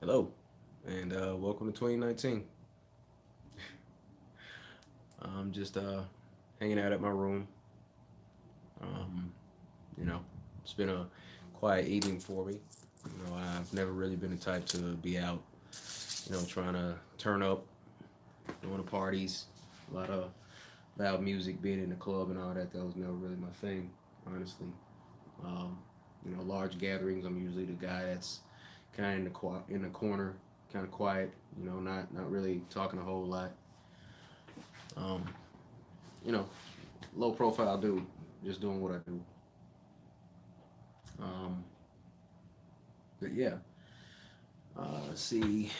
Hello, and welcome to 2019. I'm just hanging out at my room. Um, you know, it's been a quiet evening for me. I've never really been the type to be out, trying to turn up, going to parties, a lot of loud music, being in the club and all that. That was never really my thing, honestly. Um, large gatherings. I'm usually the guy that's kind of in the corner, kind of quiet. Not really talking a whole lot. Um, you know, Low profile dude, just doing what I do. Um, but yeah, let's see.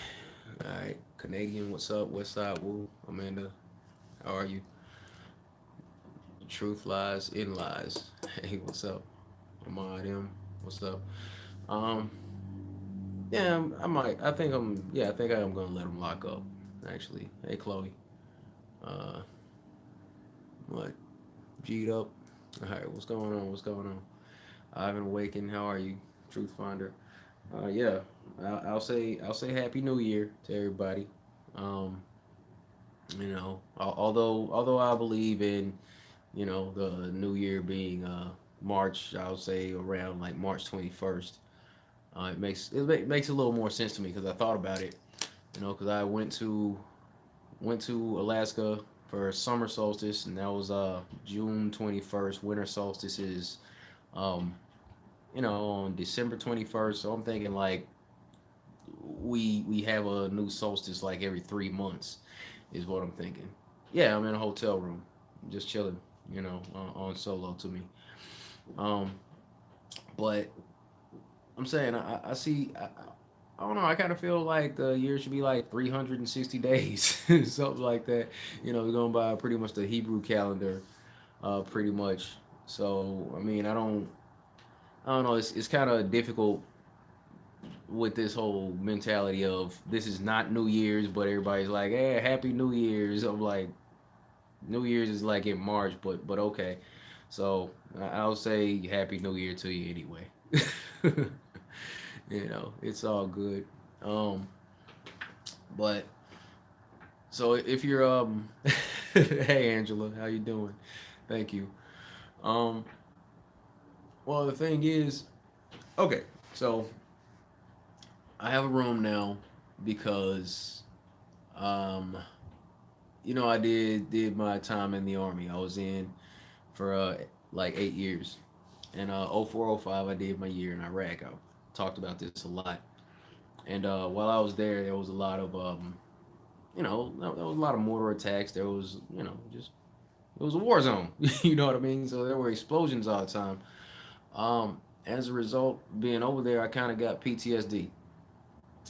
All right, Canadian, what's up? West Side Woo, Amanda, how are you? Truth lies in lies. Hey, what's up? Ahmad M, what's up? Um, yeah, I might. I think I'm. Yeah, I think I am gonna let him lock up. Actually, hey Chloe, uh, what? G'd up. All right, what's going on? What's going on? Ivan Awaken, how are you? Truth Finder. Yeah, I'll say Happy New Year to everybody. Um, although I believe in the New Year being March, I'll say around like March 21st. It makes a little more sense to me because I thought about it. Because I went to Alaska for summer solstice, and that was June 21st. Winter solstice is um, on December 21st. So I'm thinking like we have a new solstice like every 3 months, is what I'm thinking. Yeah, I'm in a hotel room, just chilling, on solo to me. Um, but I'm saying I see. I don't know. I kind of feel like the year should be like 360 days, something like that. We're going by pretty much the Hebrew calendar, pretty much. So I mean, I don't know. It's kind of difficult with this whole mentality of this is not New Year's, but everybody's like, "Hey, Happy New Year's." I'm like, New Year's is like in March, but okay. So I'll say Happy New Year to you anyway. It's all good. Um, but so if you're hey Angela, how you doing? Thank you. Um, well the thing is, okay, so I have a room now because um I did my time in the army. I was in for like 8 years. And 0405 I did my year in Iraq. I talked about this a lot. And while I was there was a lot of there was a lot of mortar attacks. There was just it was a war zone. You know what I mean? So there were explosions all the time. As a result, being over there, I kind of got PTSD,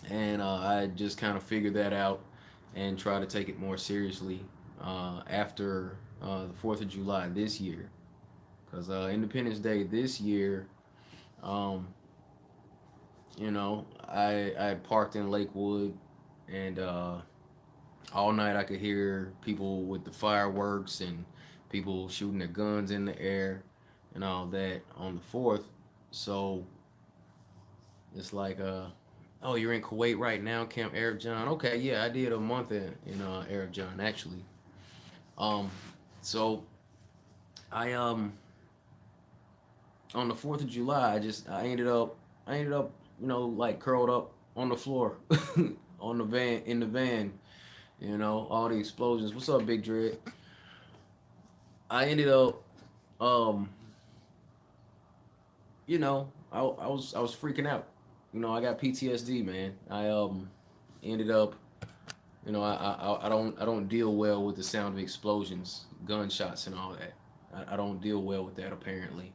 and I just kind of figured that out and try to take it more seriously after the 4th of July this year, because Independence Day this year, um, I had parked in Lakewood, and all night I could hear people with the fireworks and people shooting their guns in the air and all that on the 4th. So it's like, oh, you're in Kuwait right now, Camp Arab John. Okay, yeah, I did a month in Arab John actually. Um, so I on the 4th of July, I ended up like curled up on the floor on the van in the van. All the explosions. What's up, Big Dread? I ended up um I was freaking out. I got PTSD, man. I ended up I don't deal well with the sound of explosions, gunshots, and all that. I don't deal well with that apparently,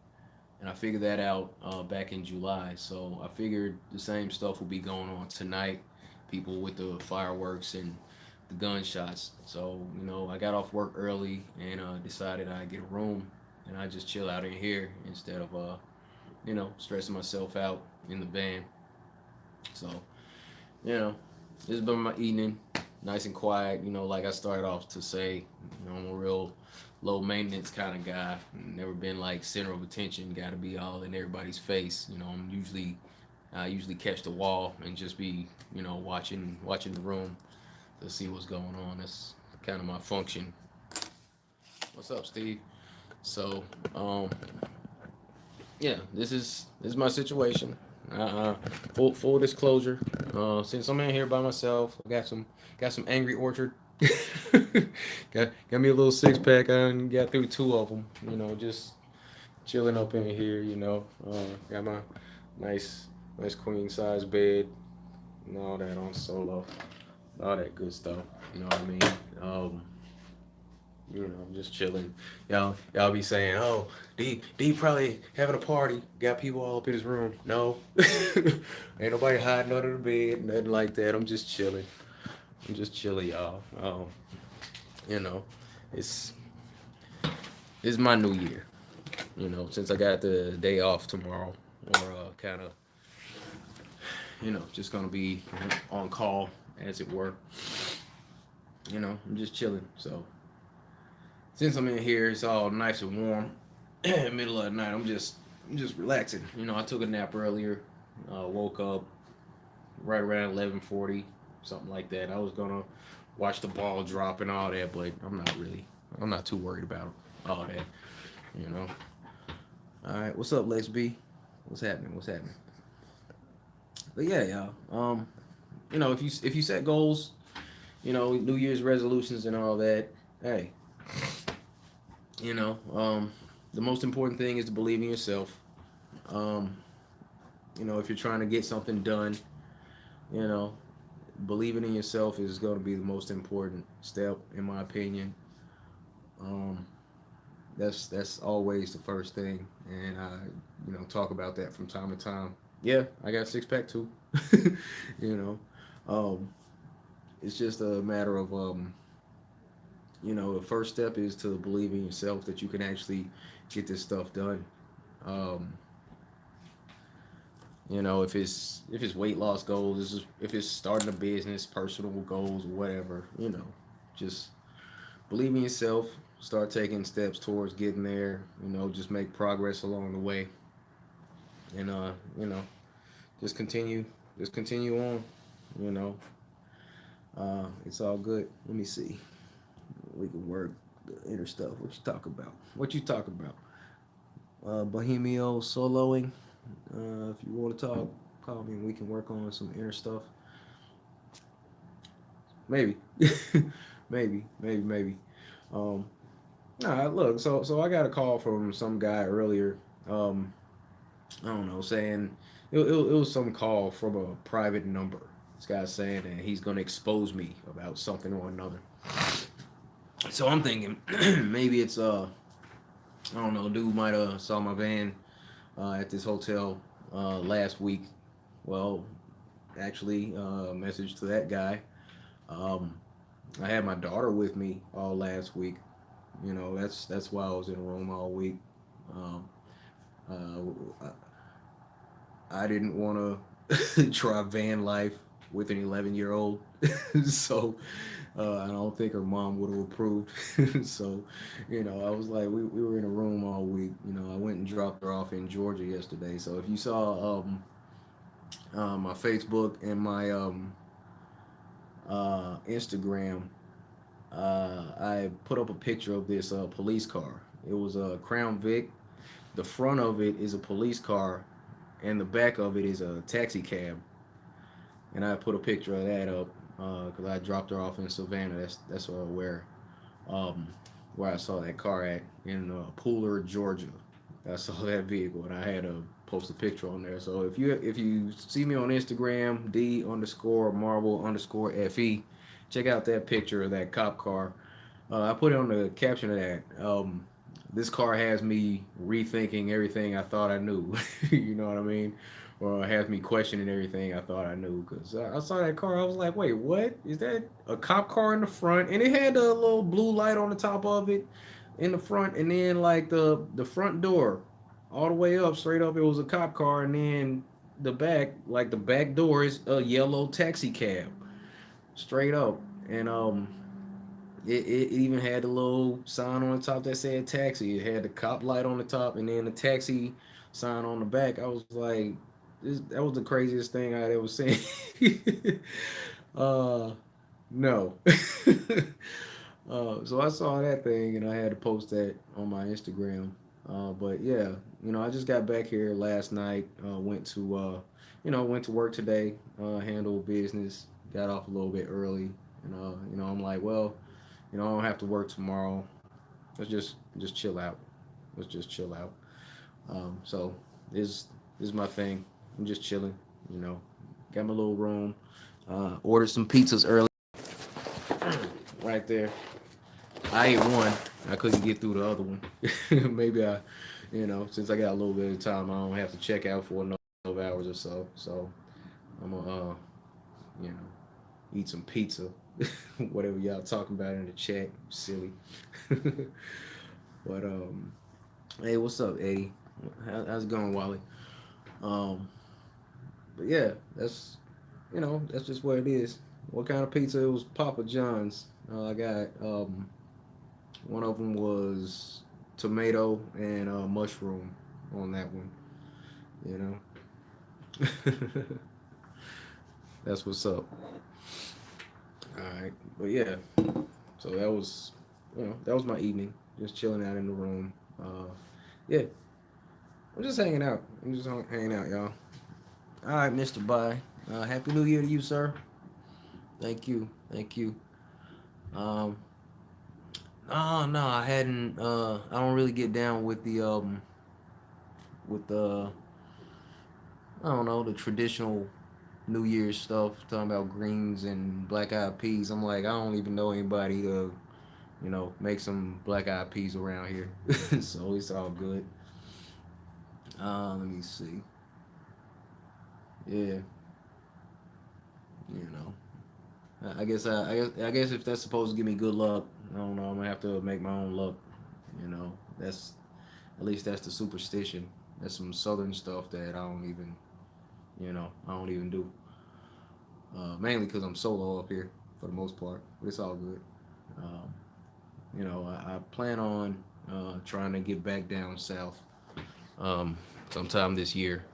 and I figured that out back in July. So I figured the same stuff will be going on tonight. People with the fireworks and the gunshots. So I got off work early and decided I'd get a room and I just chill out in here instead of stressing myself out in the van. So you know, this has been my evening, nice and quiet. Like I started off to say, I'm a real low maintenance kind of guy. Never been like center of attention. Got to be all in everybody's face. I'm usually I usually catch the wall and just be, watching the room to see what's going on. That's kind of my function. What's up, Steve? So, yeah, this is my situation. Full disclosure. Since I'm in here by myself, I got some Angry Orchard. got me a little 6 pack. I done got through two of them. Just chilling up in here. Got my nice queen size bed and all that on solo, all that good stuff. You know what I mean? Um, I'm just chilling. Y'all be saying, "Oh, D probably having a party. Got people all up in his room." No, ain't nobody hiding under the bed, nothing like that. I'm just chilling. I'm just chilling, y'all. You know, it's it's my new year. Since I got the day off tomorrow, or kind of, just gonna be on call, as it were. I'm just chilling. So since I'm in here, it's all nice and warm. Middle of the night, I'm just relaxing. I took a nap earlier. Woke up right around 11:40, something like that. I was gonna watch the ball drop and all that, but I'm not really. I'm not too worried about all that. You know. All right, what's up, Lex B? What's happening? What's happening? But yeah, y'all. If you set goals, New Year's resolutions and all that, hey, the most important thing is to believe in yourself. Um, if you're trying to get something done, you know, believing in yourself is going to be the most important step, in my opinion. Um, that's always the first thing, and I, talk about that from time to time. Yeah, I got a 6 pack too. you know, um, it's just a matter of the first step is to believe in yourself that you can actually get this stuff done. Um, if it's weight loss goals, if it's starting a business, personal goals, whatever, just believe in yourself. Start taking steps towards getting there. Just make progress along the way, and just continue, on. You know, it's all good. Let me see. We can work the inner stuff. What you talk about? What you talk about? Bohemio soloing. If you want to talk, call me and we can work on some inner stuff. Maybe, maybe. Um, nah, look. So I got a call from some guy earlier. Um, I don't know, saying it was some call from a private number. This guy's saying that he's gonna expose me about something or another. So I'm thinking maybe it's I don't know, dude might have saw my van at this hotel last week. Well, actually, message to that guy. Um, I had my daughter with me all last week. That's why I was in Rome all week. Um, I didn't want to try van life with an 11-year-old, so I don't think her mom would have approved. So, I was like, we were in a room all week. I went and dropped her off in Georgia yesterday. So if you saw my Facebook and my Instagram, I put up a picture of this police car. It was a Crown Vic. The front of it is a police car, and the back of it is a taxi cab. And I put a picture of that up because I dropped her off in Savannah. That's um, where I saw that car at in Pooler, Georgia. I saw that vehicle, and I had to post a picture on there. So if you see me on Instagram, D_Marvel_FE, check out that picture of that cop car. I put it on the caption of that. This car has me rethinking everything I thought I knew. You know what I mean? Or has me questioning everything I thought I knew. Because I saw that car, I was like, wait, what? Is that a cop car in the front? And it had a little blue light on the top of it in the front. And then, like, the front door, all the way up, straight up, it was a cop car. And then the back, like, the back door is a yellow taxi cab, straight up. And, it even had a little sign on the top that said taxi. It had the cop light on the top and then the taxi sign on the back. I was like, that was the craziest thing I'd ever seen. uh, no. So I saw that thing and I had to post that on my Instagram. But yeah, I just got back here last night. Went to work today. Handled business. Got off a little bit early, and I'm like, well, I don't have to work tomorrow. Let's just chill out. Let's just chill out. So this is my thing. I'm just chilling. You know, got my little room. Ordered some pizzas early, right there. I ate one. I couldn't get through the other one. Maybe since I got a little bit of time, I don't have to check out for another 12 hours or so. So I'm gonna, you know, eat some pizza. Whatever y'all talking about in the chat, silly. But hey, what's up, Eddie? How's it going, Wally? Um, but yeah, that's just what it is. What kind of pizza? It was Papa John's. I got one of them was tomato and mushroom on that one. You know, that's what's up. All right, but yeah, so that was my evening, just chilling out in the room. Yeah, I'm just hanging out. I'm just hanging out, y'all. All right, Mr. Bye. Happy New Year to you, sir. Thank you, thank you. Um, oh no, I hadn't. I don't really get down with the I don't know the traditional New Year's stuff. Talking about greens and black eyed peas. I'm like, I don't even know anybody to make some black eyed peas around here. So it's all good. Let me see. Yeah, you know. I guess if that's supposed to give me good luck, I don't know. I'm gonna have to make my own luck. That's at least that's the superstition. That's some southern stuff that I don't even do. Mainly because I'm solo up here for the most part, but it's all good. Um, I plan on trying to get back down south um, sometime this year.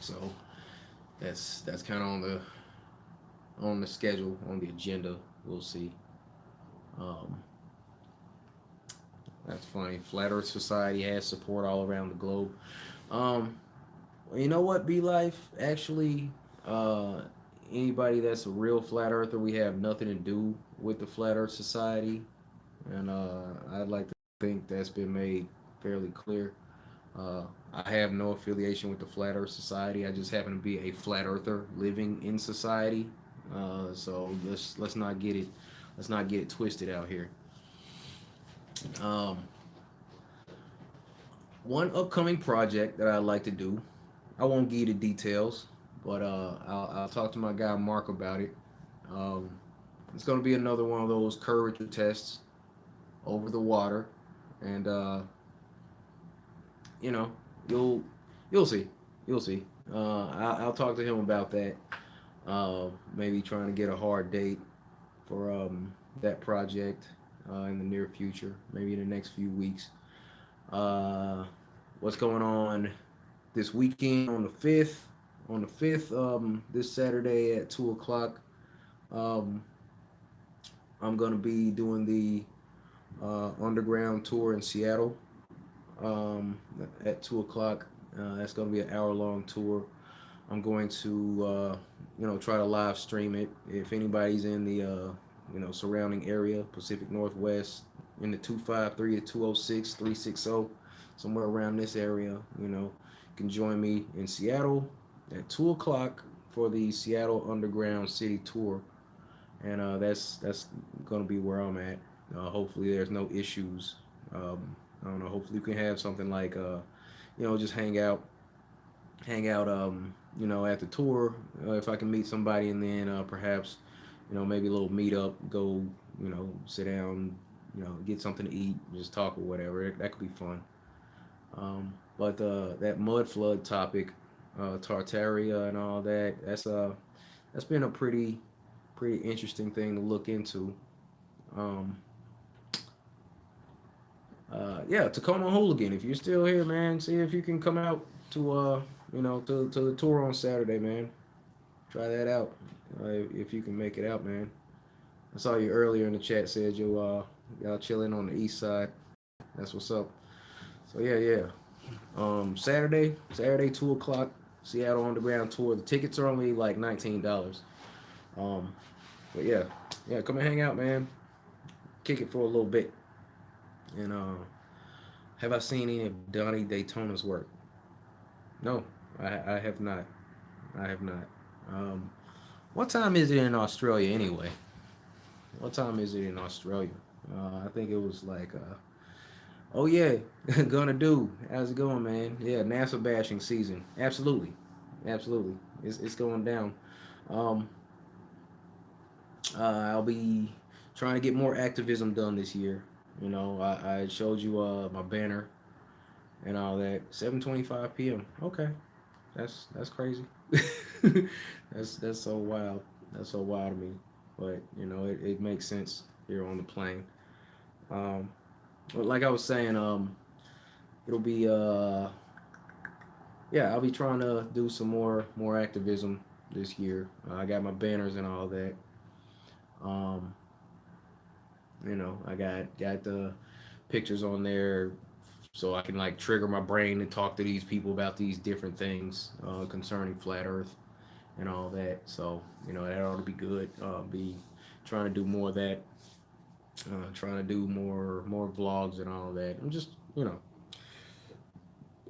So that's kind of on the schedule, on the agenda. We'll see. Um, that's funny. Flat Earth Society has support all around the globe. Um, you know what, B Life? Actually, uh, anybody that's a real flat earther, we have nothing to do with the Flat Earth Society, and I'd like to think that's been made fairly clear. Uh, I have no affiliation with the Flat Earth Society. I just happen to be a flat earther living in society. So let's not get it twisted out here. Um, one upcoming project that I'd like to do. I won't give you the details, but I'll talk to my guy Mark about it. Um, it's going to be another one of those curvature tests over the water, and you know you'll you'll see, you'll see. I'll talk to him about that. Maybe trying to get a hard date for that project in the near future, maybe in the next few weeks. Uh, what's going on this weekend on the 5th? On the 5th, this Saturday at 2 o'clock, um, I'm going to be doing the underground tour in Seattle um, at 2 o'clock. That's going to be an hour long tour. I'm going to, try to live stream it. If anybody's in the, surrounding area, Pacific Northwest, in the 253 to 206, 360, somewhere around this area, can join me in Seattle at 2 o'clock for the Seattle Underground City Tour. And that's going to be where I'm at. Hopefully, there's no issues. I don't know. Hopefully, we can have something like, just hang out, at the tour. If I can meet somebody, and then perhaps, maybe a little meetup, go, sit down, get something to eat, just talk or whatever. That could be fun. But that mud flood topic, Tartaria and all that, that's been a pretty interesting thing to look into. Um, yeah, Tacoma Hooligan. If you're still here, man, see if you can come out to to the tour on Saturday, man. Try that out if you can make it out, man. I saw you earlier in the chat said y'all chilling on the east side. That's what's up. So yeah. Saturday 2 o'clock, Seattle Underground tour. The tickets are only like $19. Um, but yeah, come and hang out, man. Kick it for a little bit. And have I seen any of Donnie Daytona's work? No, I have not. I have not. Um, what time is it in Australia anyway? What time is it in Australia? I think it was like, oh yeah, gonna do. How's it going, man? Yeah, NASA bashing season. Absolutely. It's going down. Um, I'll be trying to get more activism done this year. I showed you my banner and all that. 7:25 p.m. Okay, that's crazy. That's so wild. That's so wild to me. But it makes sense here on the plane. Um, but like I was saying, it'll be yeah, I'll be trying to do some more activism this year. I got my banners and all that. Um, I got the pictures on there so I can like trigger my brain and talk to these people about these different things concerning flat Earth and all that. So that ought to be good. Be trying to do more of that. Trying to do more vlogs and all that. I'm just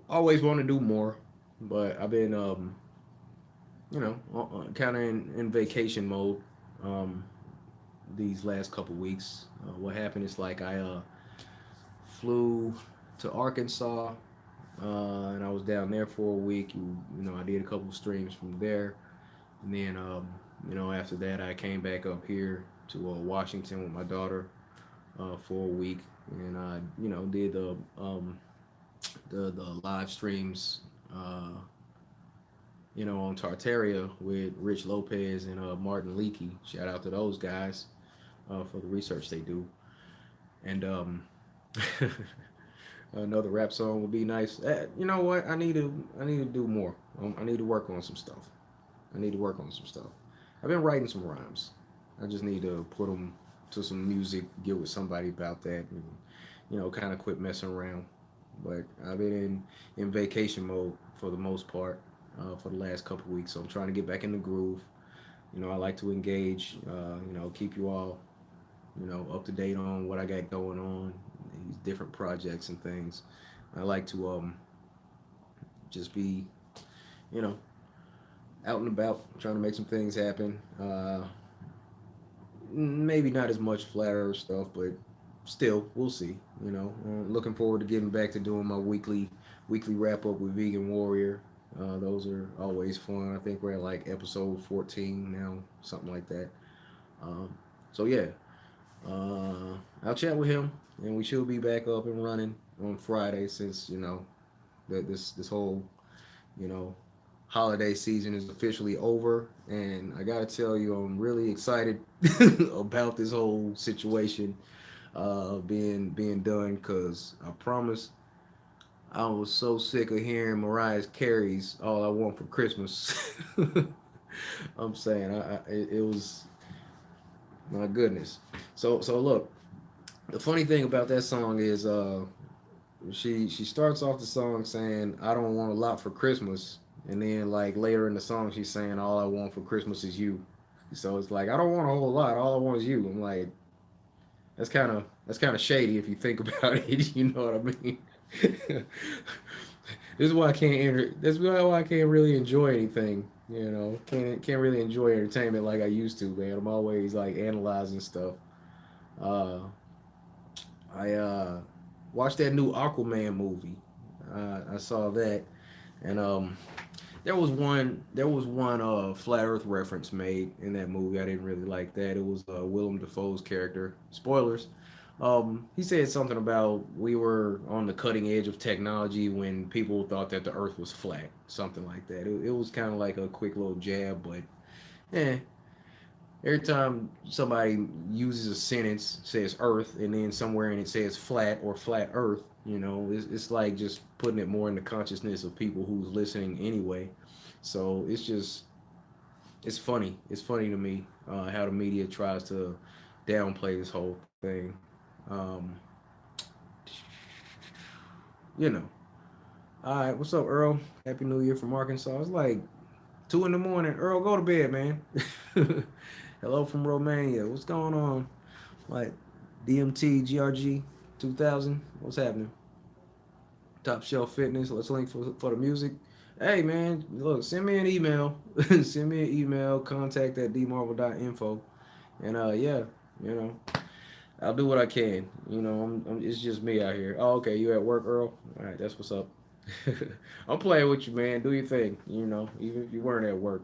always want to do more, but I've been kind of in vacation mode um, these last couple weeks. What happened is like I flew to Arkansas and I was down there for a week. I did a couple of streams from there, and then after that I came back up here to Washington with my daughter for a week, and I did the live streams. On Tartaria with Rich Lopez and Martin Leakey. Shout out to those guys for the research they do. And another rap song would be nice. You know what? I need to do more. I need to work on some stuff. I need to work on some stuff. I've been writing some rhymes. I just need to put them to some music, get with somebody about that, and kind of quit messing around. But I've been in vacation mode for the most part for the last couple of weeks, so I'm trying to get back in the groove. I like to engage. Keep you all up to date on what I got going on, these different projects and things. I like to just be, you know, out and about, trying to make some things happen. Maybe not as much flat earth stuff, but still, we'll see. Looking forward to getting back to doing my weekly wrap up with Vegan Warrior. Those are always fun. I think we're at like episode 14 now, something like that. Um, so yeah, I'll chat with him, and we should be back up and running on Friday since that this whole you know holiday season is officially over. And I gotta tell you, I'm really excited about this whole situation being done because I promise I was so sick of hearing Mariah Carey's "All I Want for Christmas." I'm saying it was my goodness. So look, the funny thing about that song is she starts off the song saying I don't want a lot for Christmas, and then like later in the song she's saying all I want for Christmas is you. So it's like I don't want a whole lot. All I want is you. I'm like that's kind of shady if you think about it. You know what I mean? This is why I can't enter. That's why I can't really enjoy anything. Can't really enjoy entertainment like I used to, man. I'm always like analyzing stuff. Uh, I watched that new Aquaman movie. I saw that, and there was one flat Earth reference made in that movie. I didn't really like that. It was Willem Dafoe's character. Spoilers. He said something about we were on the cutting edge of technology when people thought that the Earth was flat, something like that. It was kind of like a quick little jab, but eh. Every time somebody uses a sentence, says Earth, and then somewhere in it says flat or flat Earth, It's like just putting it more in the consciousness of people who's listening anyway. So it's funny. It's funny to me how the media tries to downplay this whole thing. Um, you know. All right, what's up, Earl? Happy New Year from Arkansas. It's like 2 in the morning. Earl, go to bed, man. Hello from Romania. What's going on? Like DMT, GRG, 2000. What's happening? Top Shelf Fitness. Let's link for the music. Hey, man, look, send me an email. Send me an email. Contact at dmarvel.info. And yeah, you know, I'll do what I can. It's just me out here. Oh, okay, you at work, Earl? All right, that's what's up. I'm playing with you, man. Do your thing. Even if you weren't at work,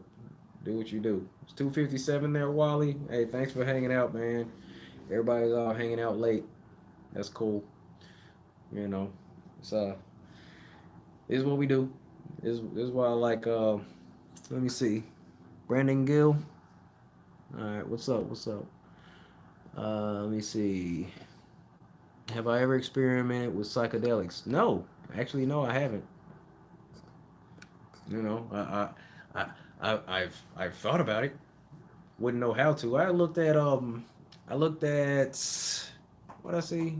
do what you do. It's 2:57 there, Wally. Hey, thanks for hanging out, man. Everybody's all hanging out late. That's cool. You know, it's this is what we do. This is why I like. Let me see. Brandon Gill. All right, what's up? What's up? Let me see. Have I ever experimented with psychedelics? No, actually, no, I haven't. You know, I've thought about it. Wouldn't know how to. I looked at what I see.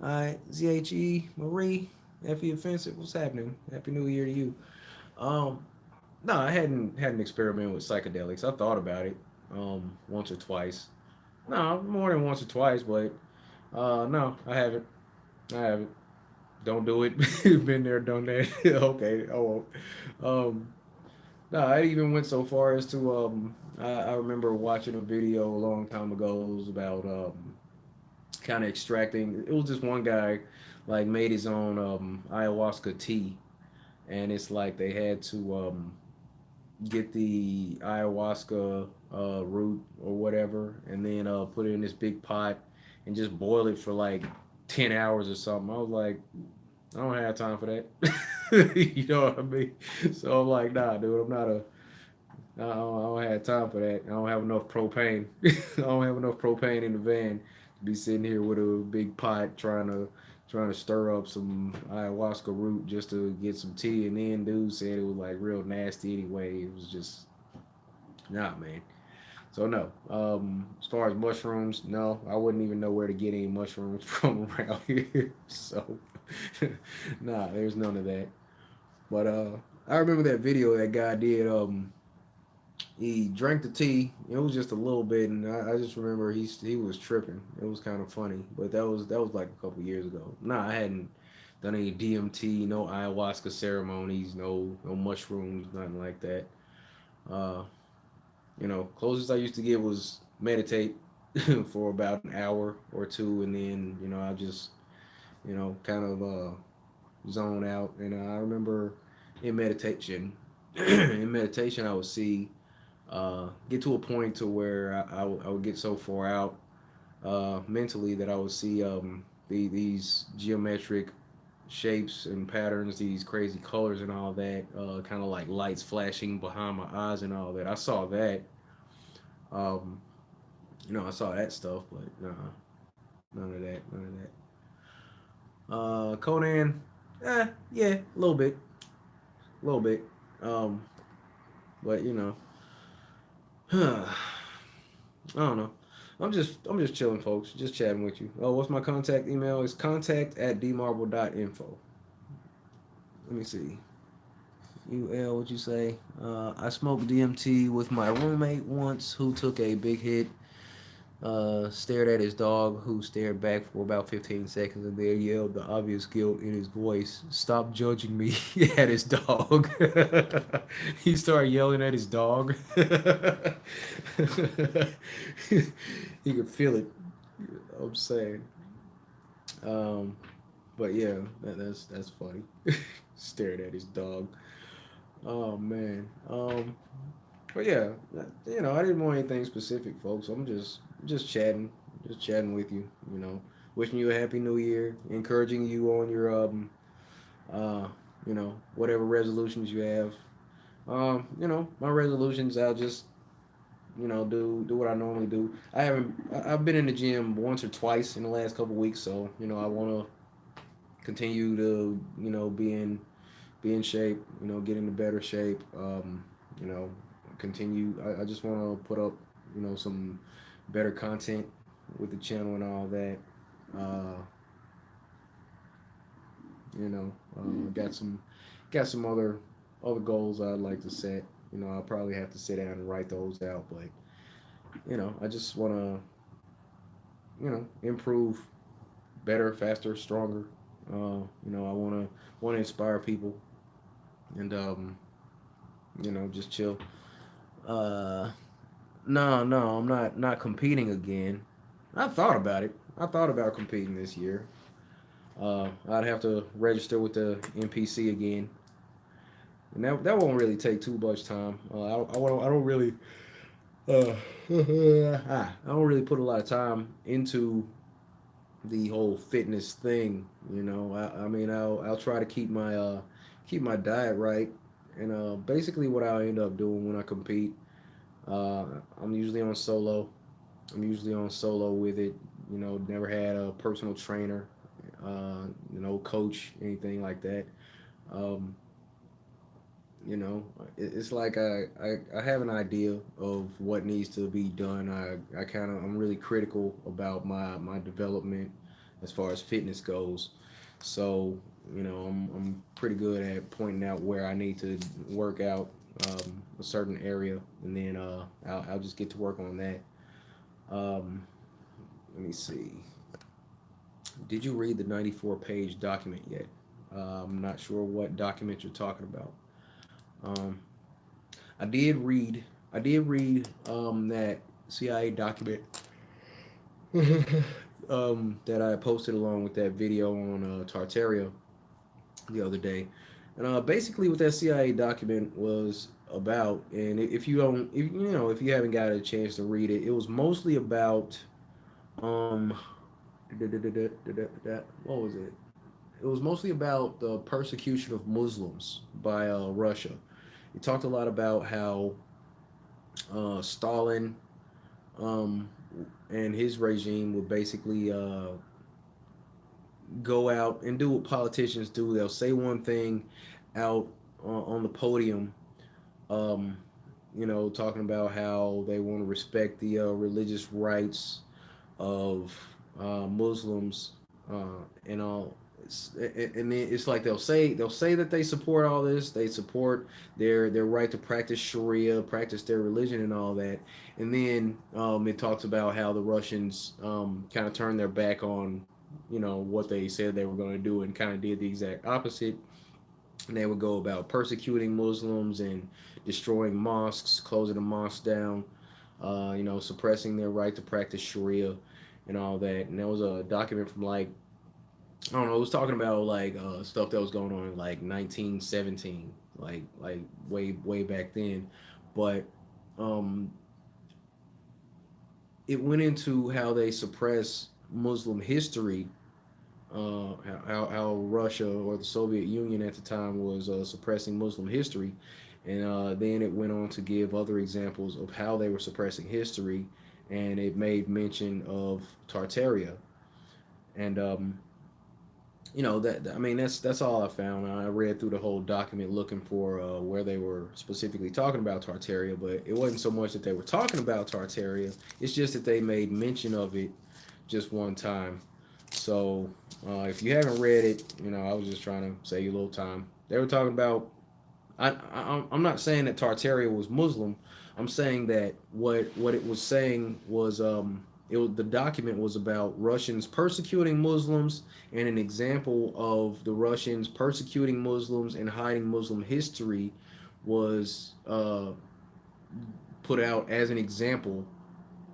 All right, ZHE Marie, Effie Offensive. What's happening? Happy New Year to you. Um, no, I hadn't experimented with psychedelics. I thought about it once or twice. No, more than once or twice, but no, I haven't. I haven't. Don't do it. Been there, done that. Okay. Oh, well. No, I even went so far as to I remember watching a video a long time ago. It was about kind of extracting. It was just one guy like made his own ayahuasca tea, and it's like they had to get the ayahuasca root or whatever, and then put it in this big pot and just boil it for like 10 hours or something. I was like, I don't have time for that. You know what I mean? So I'm like, nah, dude, I don't have time for that. I don't have enough propane. I don't have enough propane in the van to be sitting here with a big pot trying to stir up some ayahuasca root just to get some tea. And then dude said it was like real nasty anyway. It was just nah, man. So no. As far as mushrooms, no, I wouldn't even know where to get any mushrooms from around here. So nah, there's none of that. But I remember that video that guy did. He drank the tea. It was just a little bit, and I just remember he was tripping. It was kind of funny, but that was like a couple years ago. Nah, I hadn't done any DMT, no ayahuasca ceremonies, no mushrooms, nothing like that. Uh, closest I used to get was meditate for about an hour or two, and then I just kind of zone out. And I remember in meditation, in meditation, I would see get to a point to where I would get so far out mentally that I would see these geometric shapes and patterns, these crazy colors and all that, kind of like lights flashing behind my eyes and all that. I saw that. Um, I saw that stuff, but none of that, none of that. Conan, yeah, a little bit, a little bit. Um, but I don't know. I'm just chilling, folks. Just chatting with you. Oh, what's my contact email? It's contact@dmarble.info. Let me see. UL, what you say? I smoked DMT with my roommate once, who took a big hit. Stared at his dog, who stared back for about 15 seconds, and then yelled the obvious guilt in his voice. Stop judging me at his dog. He started yelling at his dog. He could feel it. I'm saying. Um, but yeah, that's funny. Stared at his dog. Oh man. But yeah, I didn't want anything specific, folks. I'm just chatting, just chatting with you. Wishing you a happy New Year, encouraging you on your whatever resolutions you have. My resolutions, I'll just do what I normally do. I've been in the gym once or twice in the last couple weeks, so I want to continue to be in shape, get into better shape. You know, continue. I just want to put up, some better content with the channel and all that. Uh, you know, got some other goals I'd like to set. I'll probably have to sit down and write those out, but I just want to, improve better, faster, stronger. I want to inspire people and just chill. Uh, no, I'm not competing again. I thought about it. I thought about competing this year. I'd have to register with the NPC again, and that won't really take too much time. I don't really I don't really put a lot of time into the whole fitness thing. I mean, I'll try to keep my diet right, and basically what I'll end up doing when I compete, uh, I'm usually on solo. I'm usually on solo with it. Never had a personal trainer, coach, anything like that. Um, it's like I have an idea of what needs to be done. I'm really critical about my development as far as fitness goes. So, I'm pretty good at pointing out where I need to work out a certain area, and then I'll just get to work on that. Um, Let me see. Did you read the 94-page document yet? I'm not sure what document you're talking about. Um, I did read. I did read that CIA document that I posted along with that video on Tartaria the other day, and basically what that CIA document was about. And if you don't, if you haven't got a chance to read it, it was mostly about um, what was it? It was mostly about the persecution of Muslims by Russia. He talked a lot about how Stalin um, and his regime would basically go out and do what politicians do. They'll say one thing out on the podium, um, talking about how they want to respect the religious rights of Muslims and all. And it's like they'll say that they support all this. They support their right to practice Sharia, practice their religion, and all that. And then it talks about how the Russians kind of turned their back on what they said they were going to do and kind of did the exact opposite. And they would go about persecuting Muslims and destroying mosques, closing the mosques down, suppressing their right to practice Sharia and all that. And there was a document from like I don't know, it was talking about like stuff that was going on in like 1917, like way back then. But um, it went into how they suppress Muslim history, how Russia or the Soviet Union at the time was suppressing Muslim history, and then it went on to give other examples of how they were suppressing history, and it made mention of Tartaria, and that I mean that's all I found. I read through the whole document looking for where they were specifically talking about Tartaria, but it wasn't so much that they were talking about Tartaria. It's just that they made mention of it just one time. So if you haven't read it, I was just trying to save you a little time. They were talking about. I'm not saying that Tartaria was Muslim. I'm saying that what it was saying was the document was about Russians persecuting Muslims and an example of the Russians persecuting Muslims and hiding Muslim history was put out as an example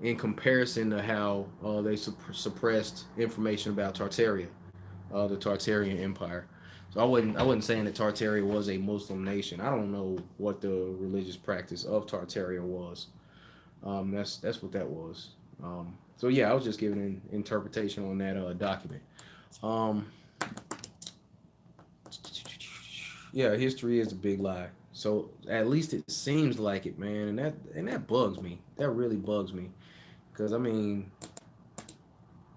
in comparison to how they suppressed information about Tartaria, the Tartarian Empire. So I wasn't saying that Tartaria was a Muslim nation. I don't know what the religious practice of Tartaria was. That's what that was. So yeah, I was just giving an interpretation on that document. Um, yeah, history is a big lie. So at least it seems like it, man, and that bugs me. That really bugs me, because I mean,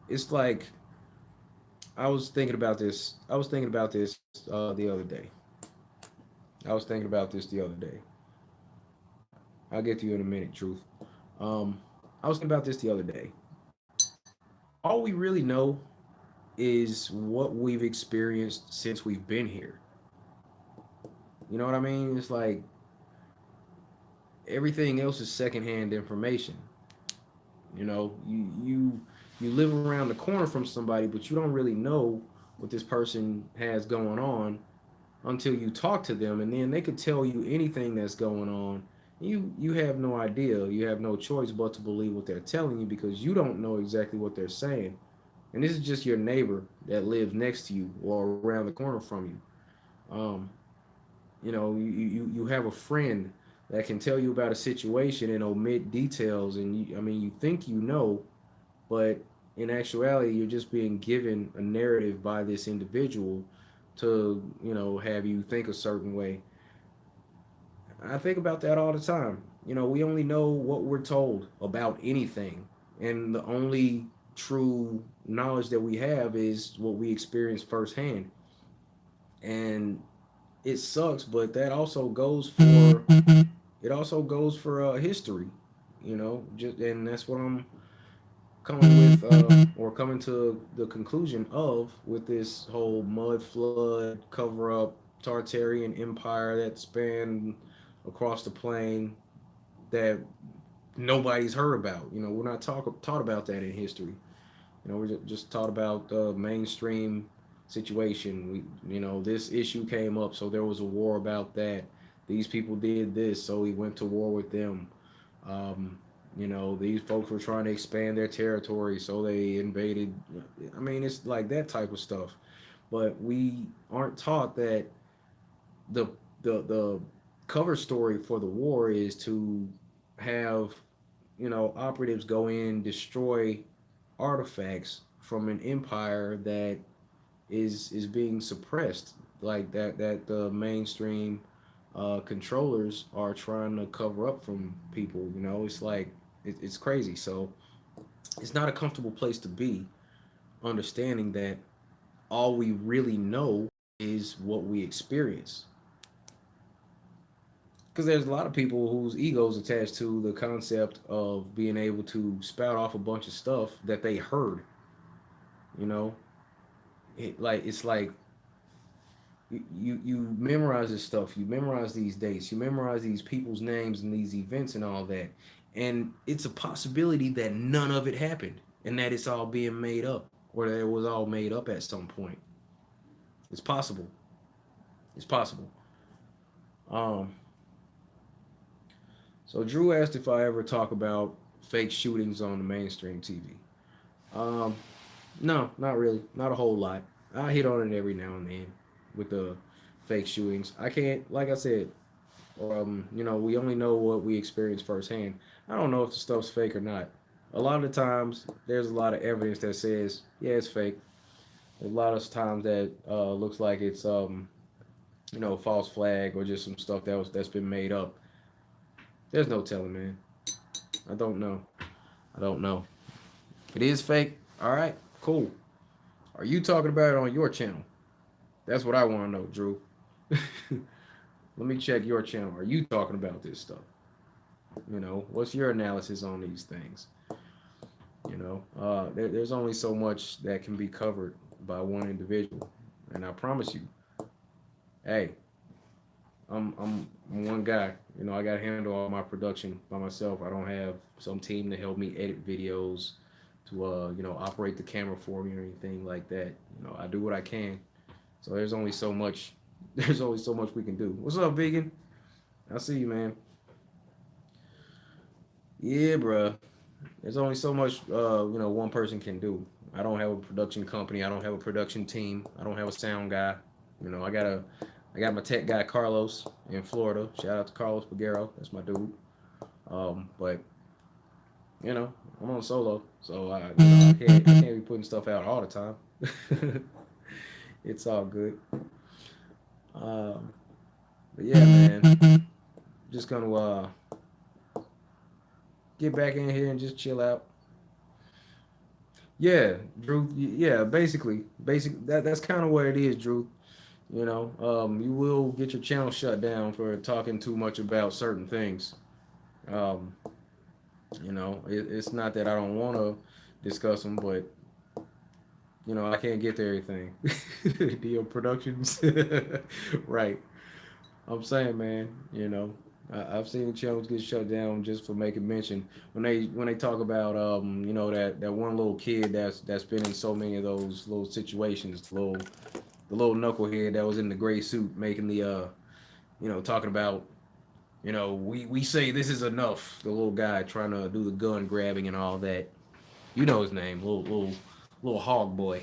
it's like I was thinking about this. I was thinking about this the other day. I was thinking about this the other day. I'll get to you in a minute, truth. Um, I was thinking about this the other day. All we really know is what we've experienced since we've been here. You know what I mean? It's like everything else is secondhand information. You live around the corner from somebody, but you don't really know what this person has going on until you talk to them, and then they could tell you anything that's going on. You have no idea. You have no choice but to believe what they're telling you because you don't know exactly what they're saying. And this is just your neighbor that lives next to you or around the corner from you. Um, you have a friend that can tell you about a situation and omit details, and I mean, you think you know, but in actuality, you're just being given a narrative by this individual to have you think a certain way. I think about that all the time. We only know what we're told about anything, and the only true knowledge that we have is what we experience firsthand. And it sucks, but that also goes for history. Just and that's what I'm coming with, or coming to the conclusion of with this whole mud flood cover up Tartarian empire that spanned across the plain that nobody's heard about. We're not taught about that in history. We're just taught about the mainstream situation. This issue came up, so there was a war about that. These people did this, so we went to war with them. Um, these folks were trying to expand their territory, so they invaded. I mean, it's like that type of stuff. But we aren't taught that the the cover story for the war is to have operatives go in, destroy artifacts from an empire that is being suppressed, like that the mainstream controllers are trying to cover up from people. It's like it's crazy. So it's not a comfortable place to be, understanding that all we really know is what we experience. Because there's a lot of people whose egos attached to the concept of being able to spout off a bunch of stuff that they heard. You know, it's like you memorize this stuff, you memorize these dates, you memorize these people's names and these events and all that, and it's a possibility that none of it happened and that it's all being made up, or that it was all made up at some point. It's possible. It's possible. Um, so Drew asked if I ever talk about fake shootings on the mainstream TV. Um, no, not really, not a whole lot. I hit on it every now and then with the fake shootings. I can't, like I said, we only know what we experience firsthand. I don't know if the stuff's fake or not. A lot of the times, there's a lot of evidence that says, yeah, it's fake. There's a lot of times that looks like it's false flag or just some stuff that's been made up. There's no telling, man. I don't know. I don't know. If it is fake, all right, cool. Are you talking about it on your channel? That's what I want to know, Drew. Let me check your channel. Are you talking about this stuff? What's your analysis on these things? There's only so much that can be covered by one individual, and I promise you, hey, I'm one guy. I got to handle all my production by myself. I don't have some team to help me edit videos, to operate the camera for me or anything like that. I do what I can. So there's only so much. There's only so much we can do. What's up, vegan? I see you, man. Yeah, bruh. There's only so much one person can do. I don't have a production company. I don't have a production team. I don't have a sound guy. I got my tech guy Carlos in Florida. Shout out to Carlos Pagero. That's my dude. But I'm on solo, so I can't be putting stuff out all the time. It's all good. Um, but yeah, man, just gonna get back in here and just chill out. Yeah, Drew. Yeah, that's kind of what it is, Drew. You will get your channel shut down for talking too much about certain things. Um, it's not that I don't want to discuss them, but I can't get to everything. Deal Productions, right? I'm saying, man. I've seen channels get shut down just for making mention when they talk about that one little kid that's been in so many of those little situations, the little knucklehead that was in the gray suit making the talking about we say this is enough. The little guy trying to do the gun grabbing and all that. You know his name, little hog boy.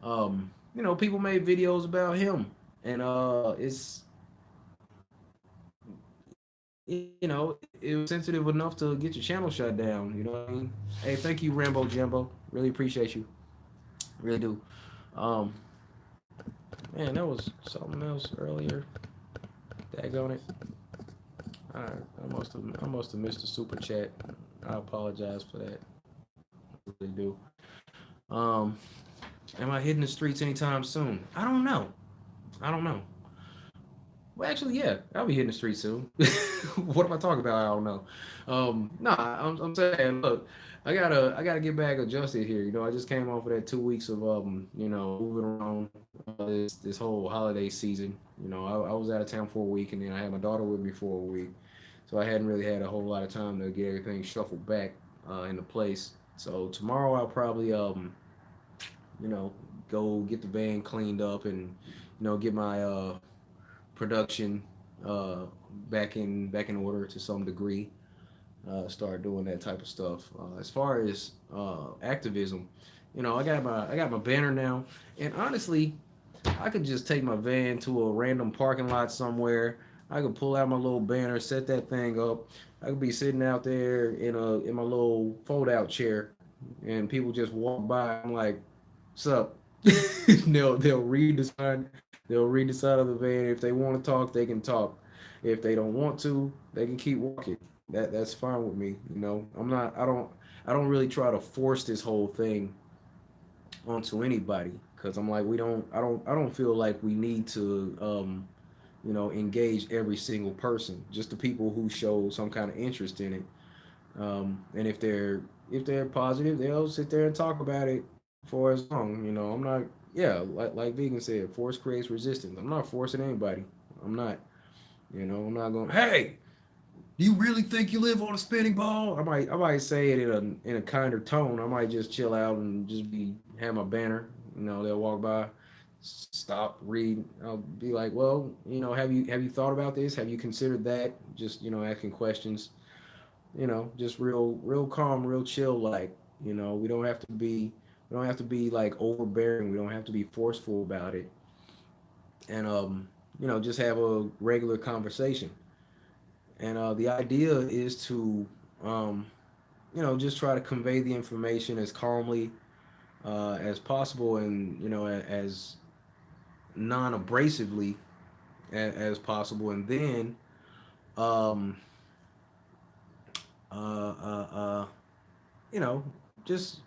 People made videos about him, and it was sensitive enough to get your channel shut down. You know what I mean? Hey, thank you, Rambo Jimbo. Really appreciate you. Really do. Um, Man, that was something else earlier. Daggone it. I must have missed the super chat. I apologize for that. I really do. Um, am I hitting the streets anytime soon? I don't know. I don't know. Well, actually, yeah, I'll be hitting the streets soon. What am I talking about? I don't know. Nah, I'm saying, look, I gotta get back adjusted here. I just came off of that 2 weeks of moving around this whole holiday season. I was out of town for a week, and then I had my daughter with me for a week, so I hadn't really had a whole lot of time to get everything shuffled back into place. So tomorrow I'll probably you know go get the van cleaned up and get my production uh, back in order to some degree. Start doing that type of stuff. As far as activism, I got my banner now, and honestly, I could just take my van to a random parking lot somewhere. I could pull out my little banner, set that thing up. I could be sitting out there in my little fold out chair, and people just walk by. I'm like, "What's up?" they'll read the sign. They'll read the side of the van. If they want to talk, they can talk. If they don't want to, they can keep walking. That's fine with me. I'm not. I don't really try to force this whole thing onto anybody because I'm like we don't. I don't feel like we need to engage every single person. Just the people who show some kind of interest in it. And if they're positive, they'll sit there and talk about it for as long. I'm not. Yeah, like Vegan said, force creates resistance. I'm not forcing anybody. I'm not. I'm not going. Hey, do you really think you live on a spinning ball? I might say it in a kinder tone. I might just chill out and just have my banner. They'll walk by, stop, read. I'll be like, well, have you thought about this? Have you considered that? Just asking questions. Just real calm, real chill. Like we don't have to be like overbearing. We don't have to be forceful about it. And just have a regular conversation. And the idea is to um, just try to convey the information as calmly as possible, and as non-abrasively as possible, and then um, uh, uh, uh, you know just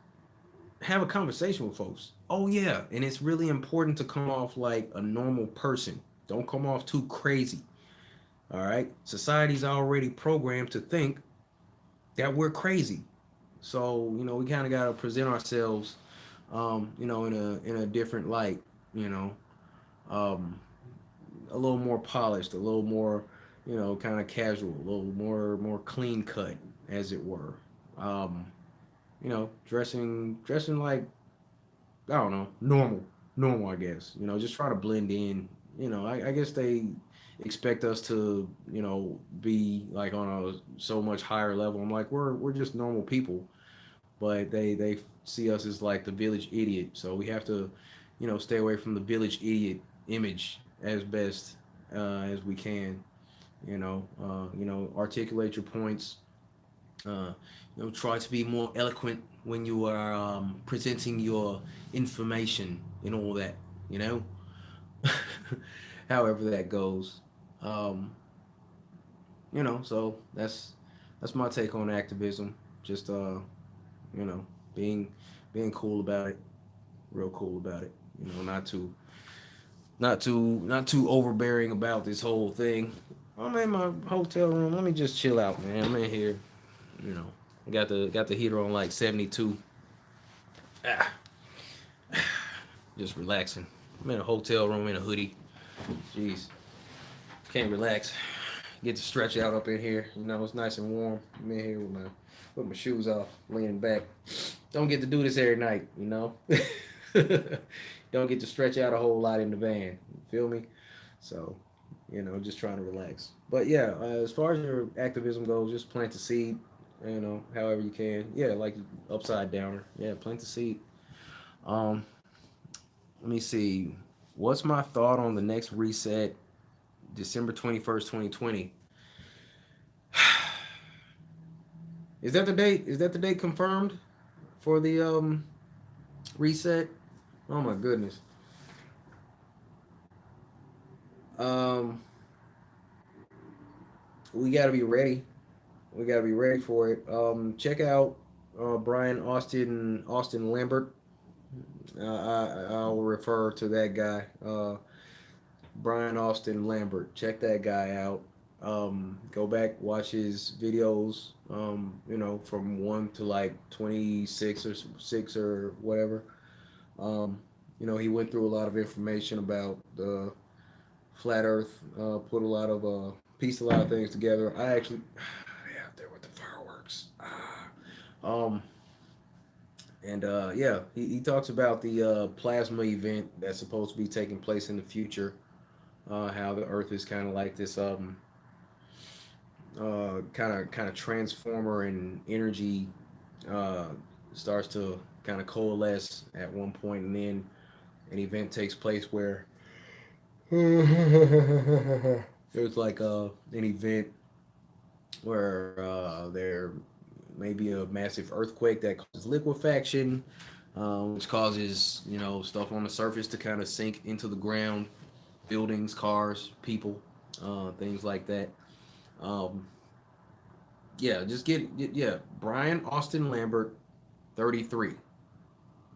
have a conversation with folks. Oh yeah, and it's really important to come off like a normal person. Don't come off too crazy. All right, society's already programmed to think that we're crazy. So we kind of got to present ourselves, in a different light. You know, um, a little more polished, a little more, kind of casual, a little more clean cut, as it were. Um, dressing like I don't know, normal, I guess. Just try to blend in. I guess they expect us to, be like on a so much higher level. I'm like, we're just normal people, but they see us as like the village idiot. So we have to, stay away from the village idiot image as best as we can. Articulate your points. Uh, try to be more eloquent when you are presenting your information and all that. You know, however that goes. Um, so that's my take on activism. Just you know, being being cool about it, real cool about it. You know, not too overbearing about this whole thing. I'm in my hotel room. Let me just chill out, man. I'm in here. You know, got the heater on like 72. Ah, just relaxing. I'm in a hotel room in a hoodie. Jeez, can't relax. Get to stretch out up in here. You know, it's nice and warm. I'm in here with my shoes off, leaning back. Don't get to do this every night. You know, don't get to stretch out a whole lot in the van. You feel me? So, you know, just trying to relax. But yeah, as far as your activism goes, just plant the seed. You know, however you can. Yeah, like upside downer. Yeah, plant the seed. Um, Let me see. What's my thought on the next reset, December 21st, 2020? Is that the date? Is that the date confirmed for the reset? Oh my goodness. Um, we got to be ready. We got to be ready for it. Check out Brian Austin Lambert. I'll refer to that guy. Brian Austin Lambert. Check that guy out. Go back, watch his videos. You know, from 1 to like 26 or 6 or whatever. Um, you know, he went through a lot of information about the flat Earth. Put a lot of pieced a lot of things together. I actually, yeah, out there with the fireworks. Um, and yeah, he talks about the plasma event that's supposed to be taking place in the future. How the Earth is kind of like this kind of transformer and energy uh, starts to kind of coalesce at one point, and then an event takes place where there's like an event where there may be a massive earthquake that causes liquefaction, which causes stuff on the surface to kind of sink into the ground, buildings, cars, people, things like that. Um, yeah, just yeah, Brian Austin Lambert, 33.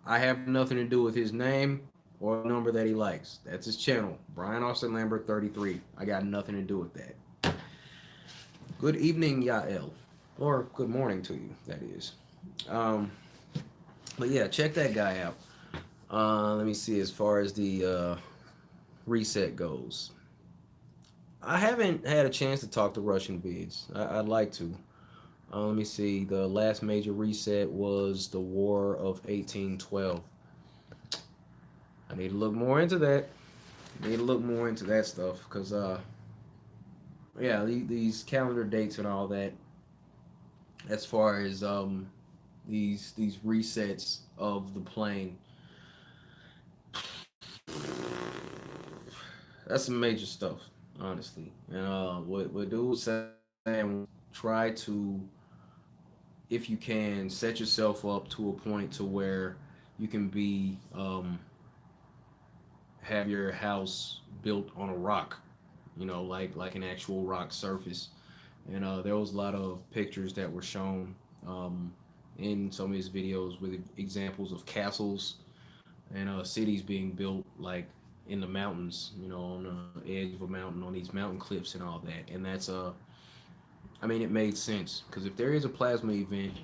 I have nothing to do with his name or the number that he likes. That's his channel, Brian Austin Lambert, 33. I got nothing to do with that. Good evening, Yael, or good morning to you. That is. Um, but yeah, check that guy out. Let me see as far as the reset goes. I haven't had a chance to talk to Russian vids. I'd like to. Let me see. The last major reset was the War of 1812. I need to look more into that. I need to look more into that stuff because, yeah, these calendar dates and all that. As far as these resets of the plane, that's some major stuff, honestly. And what dude was saying, try to, if you can, set yourself up to a point to where you can be have your house built on a rock, like an actual rock surface. And there was a lot of pictures that were shown in some of his videos with examples of castles and cities being built like in the mountains, on the edge of a mountain, on these mountain cliffs and all that. And that's I mean, it made sense because if there is a plasma event,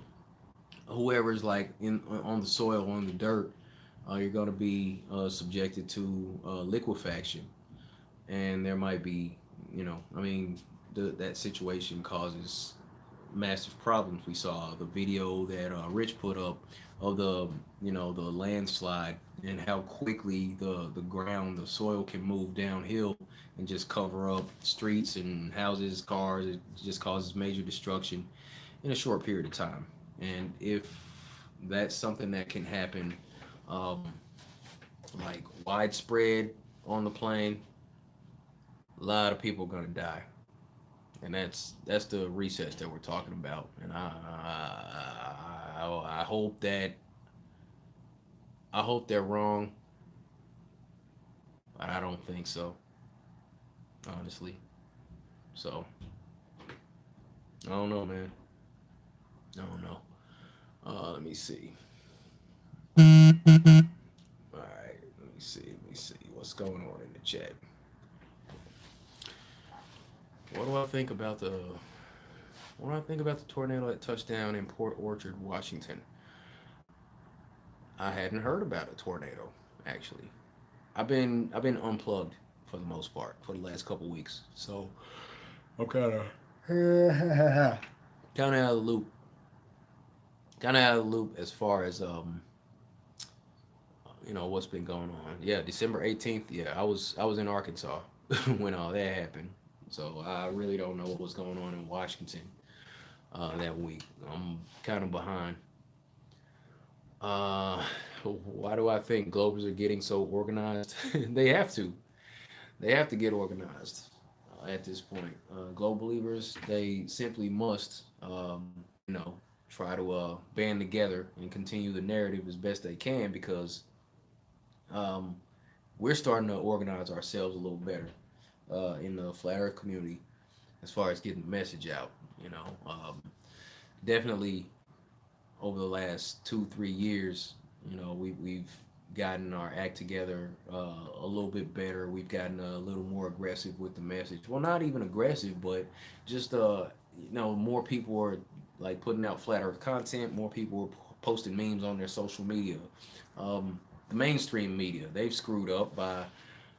whoever's like in on the soil, on the dirt, you're going to be subjected to liquefaction, and there might be, I mean, that situation causes massive problems. We saw the video that Rich put up of the landslide and how quickly the ground, the soil can move downhill and just cover up streets and houses, cars. It just causes major destruction in a short period of time. And if that's something that can happen, um, like widespread on the plane, a lot of people are gonna die, and that's the recess that we're talking about. And I hope that I hope they're wrong, but I don't think so, honestly. So I don't know, man. I don't know. Let me see. Let me see what's going on in the chat. What do I think about the What do I think about the tornado that touched down in Port Orchard, Washington? I hadn't heard about a tornado actually. I've been unplugged for the most part for the last couple weeks, so I'm kind of kind of out of the loop. Kind of out of the loop as far as what's been going on. Yeah, December 18th. Yeah, I was in Arkansas when all that happened. So I really don't know what was going on in Washington that week. I'm kind of behind. Uh, why do I think Globers are getting so organized? They have to. They have to get organized at this point. Global believers, they simply must, try to band together and continue the narrative as best they can because um, we're starting to organize ourselves a little better in the flat Earth community as far as getting the message out. Definitely over the last 2 3 years, we've gotten our act together a little bit better. We've gotten a little more aggressive with the message. Well, not even aggressive, but just more people are like putting out flat Earth content. More people are posting memes on their social media. The mainstream media, they've screwed up by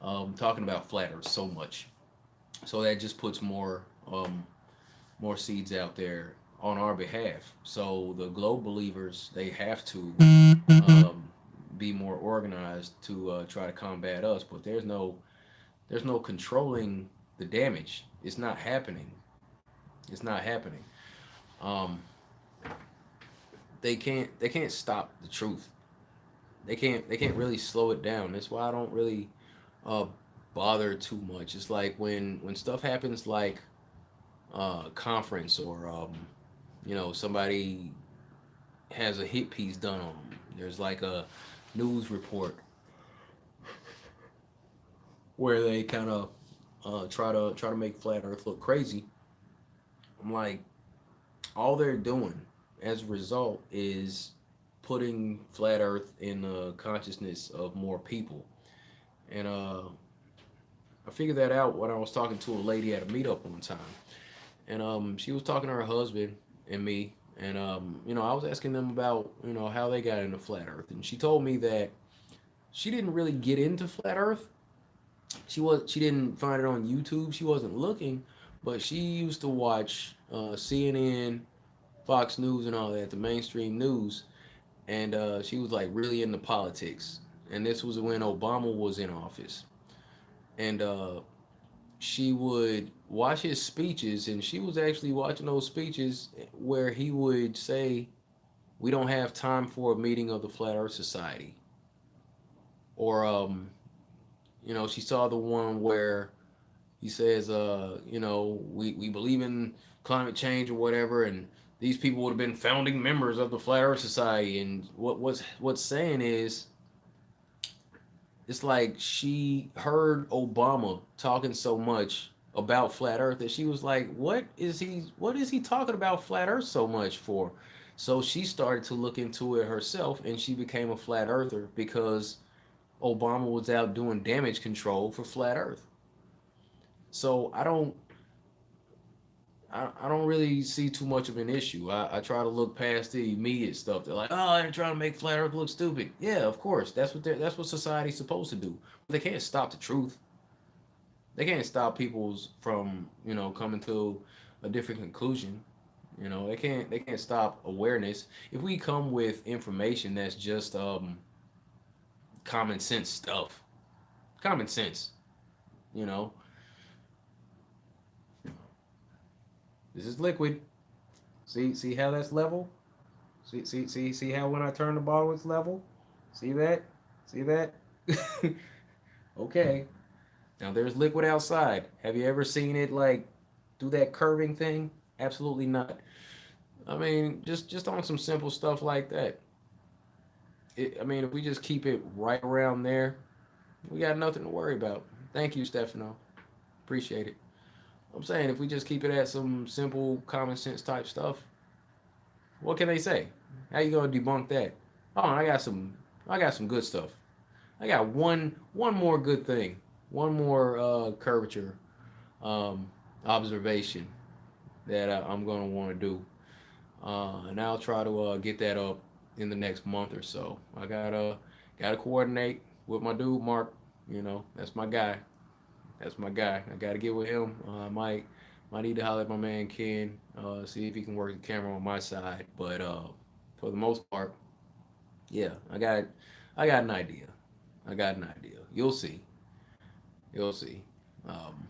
talking about flat Earth so much. So that just puts more seeds out there on our behalf. So the globe believers, they have to be more organized to try to combat us. But there's no controlling the damage. It's not happening. It's not happening. Um, they can't stop the truth. They can't really slow it down. That's why I don't really uh, bother too much. It's like when stuff happens like conference or somebody has a hit piece done on them. There's like a news report where they kind of try to make flat Earth look crazy. I'm like, all they're doing as a result is putting flat Earth in the consciousness of more people. And I figured that out when I was talking to a lady at a meetup one time, and she was talking to her husband and me, and I was asking them about how they got into flat Earth, and she told me that she didn't really get into flat Earth. She didn't find it on YouTube. She wasn't looking, but she used to watch CNN, Fox News, and all that, the mainstream news, and she was like really into politics. And this was when Obama was in office, and she would watch his speeches, and she was actually watching those speeches where he would say, "We don't have time for a meeting of the Flat Earth Society," or she saw the one where he says, we believe in climate change or whatever, and these people would have been founding members of the Flat Earth Society. And what's saying is, it's like she heard Obama talking so much about flat Earth that she was like, What is he talking about flat Earth so much for?" So she started to look into it herself, and she became a flat earther because Obama was out doing damage control for flat Earth. So I don't really see too much of an issue. I try to look past the immediate stuff. They're like, "Oh, they're trying to make flat Earth look stupid." Yeah, of course. That's what society's supposed to do. But they can't stop the truth. They can't stop people's from coming to a different conclusion. They can't stop awareness. If we come with information that's just common sense stuff, common sense. You know, this is liquid. See how that's level. See how when I turn the bottle it's level. See that? See that? Okay. Now there's liquid outside. Have you ever seen it like do that curving thing? Absolutely not. I mean, just on some simple stuff like that. I mean, if we just keep it right around there, we got nothing to worry about. Thank you, Stefano. Appreciate it. I'm saying if we just keep it at some simple common sense type stuff, what can they say? How you gonna debunk that? Oh, I got some good stuff. I got one more good thing, one more curvature um, observation that I'm gonna want to do, and I'll try to get that up in the next month or so. I gotta coordinate with my dude Mark. You know, that's my guy. That's my guy. I gotta get with him. Might need to holler at my man Ken, see if he can work the camera on my side. But for the most part, yeah, I got an idea. I got an idea. You'll see. You'll see. Um,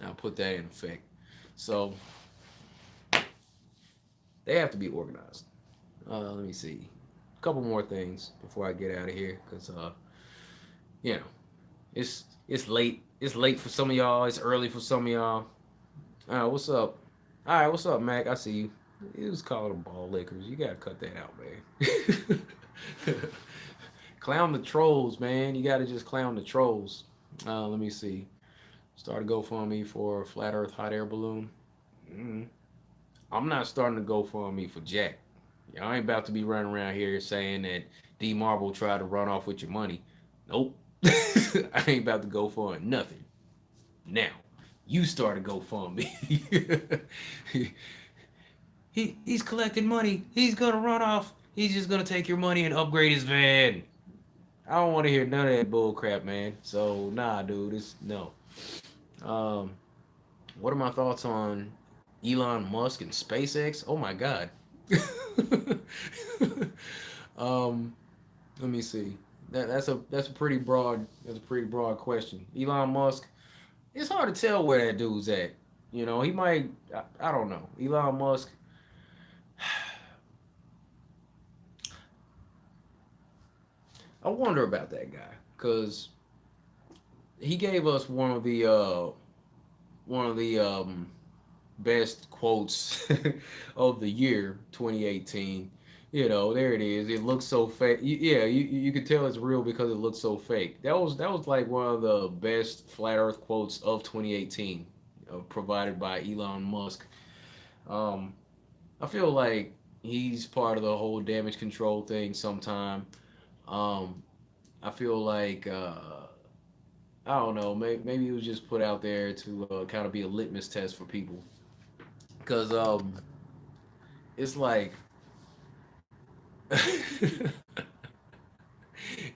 I'll put that in effect. So they have to be organized. Let me see. A couple more things before I get out of here, cause you know, it's late. It's late for some of y'all. It's early for some of y'all. What's up? All right, what's up, Mac? I see you. It was calling them ball lickers. You gotta cut that out, man. Clown the trolls, man. You gotta just clown the trolls. Let me see. Start a GoFundMe for a flat Earth hot air balloon. Mm, I'm not starting to GoFundMe for Jack. Y'all ain't about to be running around here saying that D Marble tried to run off with your money. Nope. I ain't about to go for nothing. Now, you start a GoFundMe. He's collecting money. He's gonna run off. He's just gonna take your money and upgrade his van. I don't want to hear none of that bull crap, man. So nah, dude. It's no. Um, what are my thoughts on Elon Musk and SpaceX? Oh my God. um, let me see. That's a pretty broad question. Elon Musk. It's hard to tell where that dude's at. You know, he might. I don't know. Elon Musk. I wonder about that guy because he gave us one of the best quotes of the year 2018. You know, there it is. It looks so fake. Yeah, you could tell it's real because it looks so fake. That was like one of the best flat Earth quotes of 2018, provided by Elon Musk. Um, I feel like he's part of the whole damage control thing. Sometime, um, I feel like I don't know. Maybe it was just put out there to kind of be a litmus test for people because it's like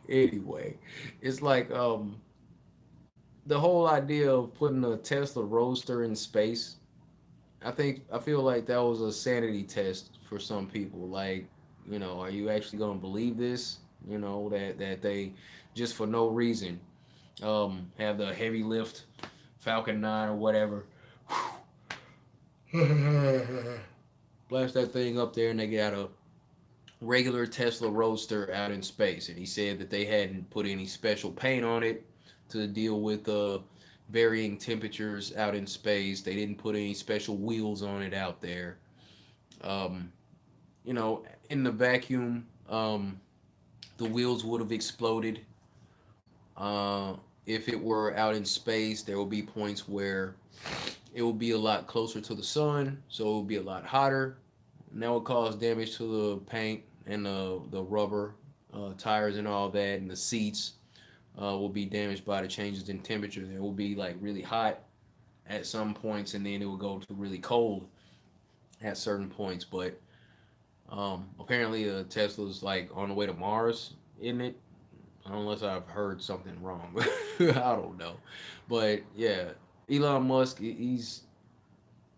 anyway, it's like the whole idea of putting a Tesla Roadster in space. I feel like that was a sanity test for some people. Like, are you actually gonna believe this? That they just for no reason have the heavy lift Falcon 9 or whatever. Blast that thing up there and they got a regular Tesla Roadster out in space, and he said that they hadn't put any special paint on it to deal with the varying temperatures out in space. They didn't put any special wheels on it out there. Um, in the vacuum, the wheels would have exploded. If it were out in space, there will be points where it will be a lot closer to the sun, so it will be a lot hotter, and that will cause damage to the paint and the rubber tires and all that, and the seats will be damaged by the changes in temperature. It will be like really hot at some points, and then it will go to really cold at certain points. But apparently, Tesla's like on the way to Mars, isn't it? Unless I've heard something wrong. I don't know. But yeah, Elon Musk, he's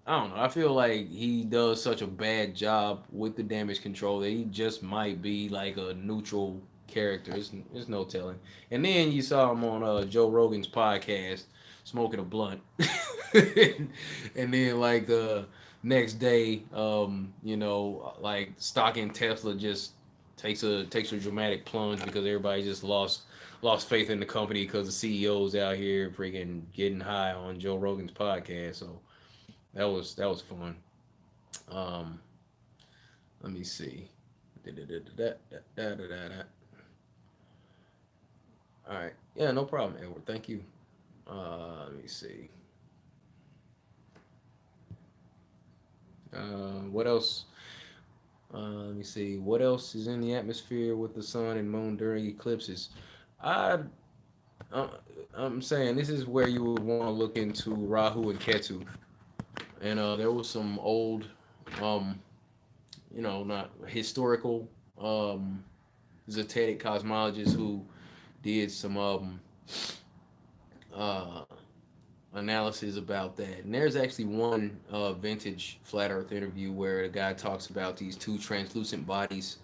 I don't know. I feel like he does such a bad job with the damage control that he just might be like a neutral character. It's no telling. And then you saw him on Joe Rogan's podcast smoking a blunt, and then like the next day, like stock in Tesla just takes a dramatic plunge because everybody just lost faith in the company because the CEO's out here freaking getting high on Joe Rogan's podcast. So that was fun. Um, Let me see. All right. Yeah, no problem, Edward. Thank you. Let me see. What else? Let me see. What else is in the atmosphere with the sun and moon during eclipses? I uh, I'm saying this is where you would want to look into Rahu and Ketu, and there was some old, um, not historical, um, Zetetic cosmologists who did some uh, analysis about that. And there's actually one vintage flat Earth interview where the guy talks about these two translucent bodies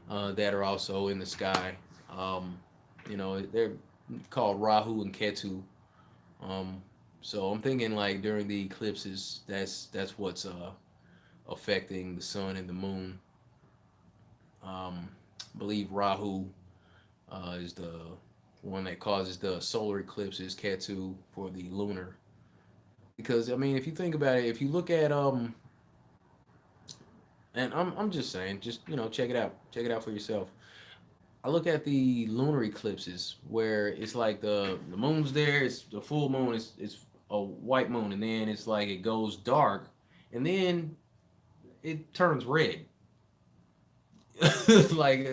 that are also in the sky. Um, they're called Rahu and Ketu. Um, so I'm thinking like during the eclipses, that's what's affecting the sun and the moon. I believe Rahu is the one that causes the solar eclipses. Ketu for the lunar. Because I mean, if you think about it, if you look at and I'm just saying, just check it out for yourself. I look at the lunar eclipses where it's like the moon's there, it's the full moon, it's a white moon, and then it's like it goes dark, and then it turns red. like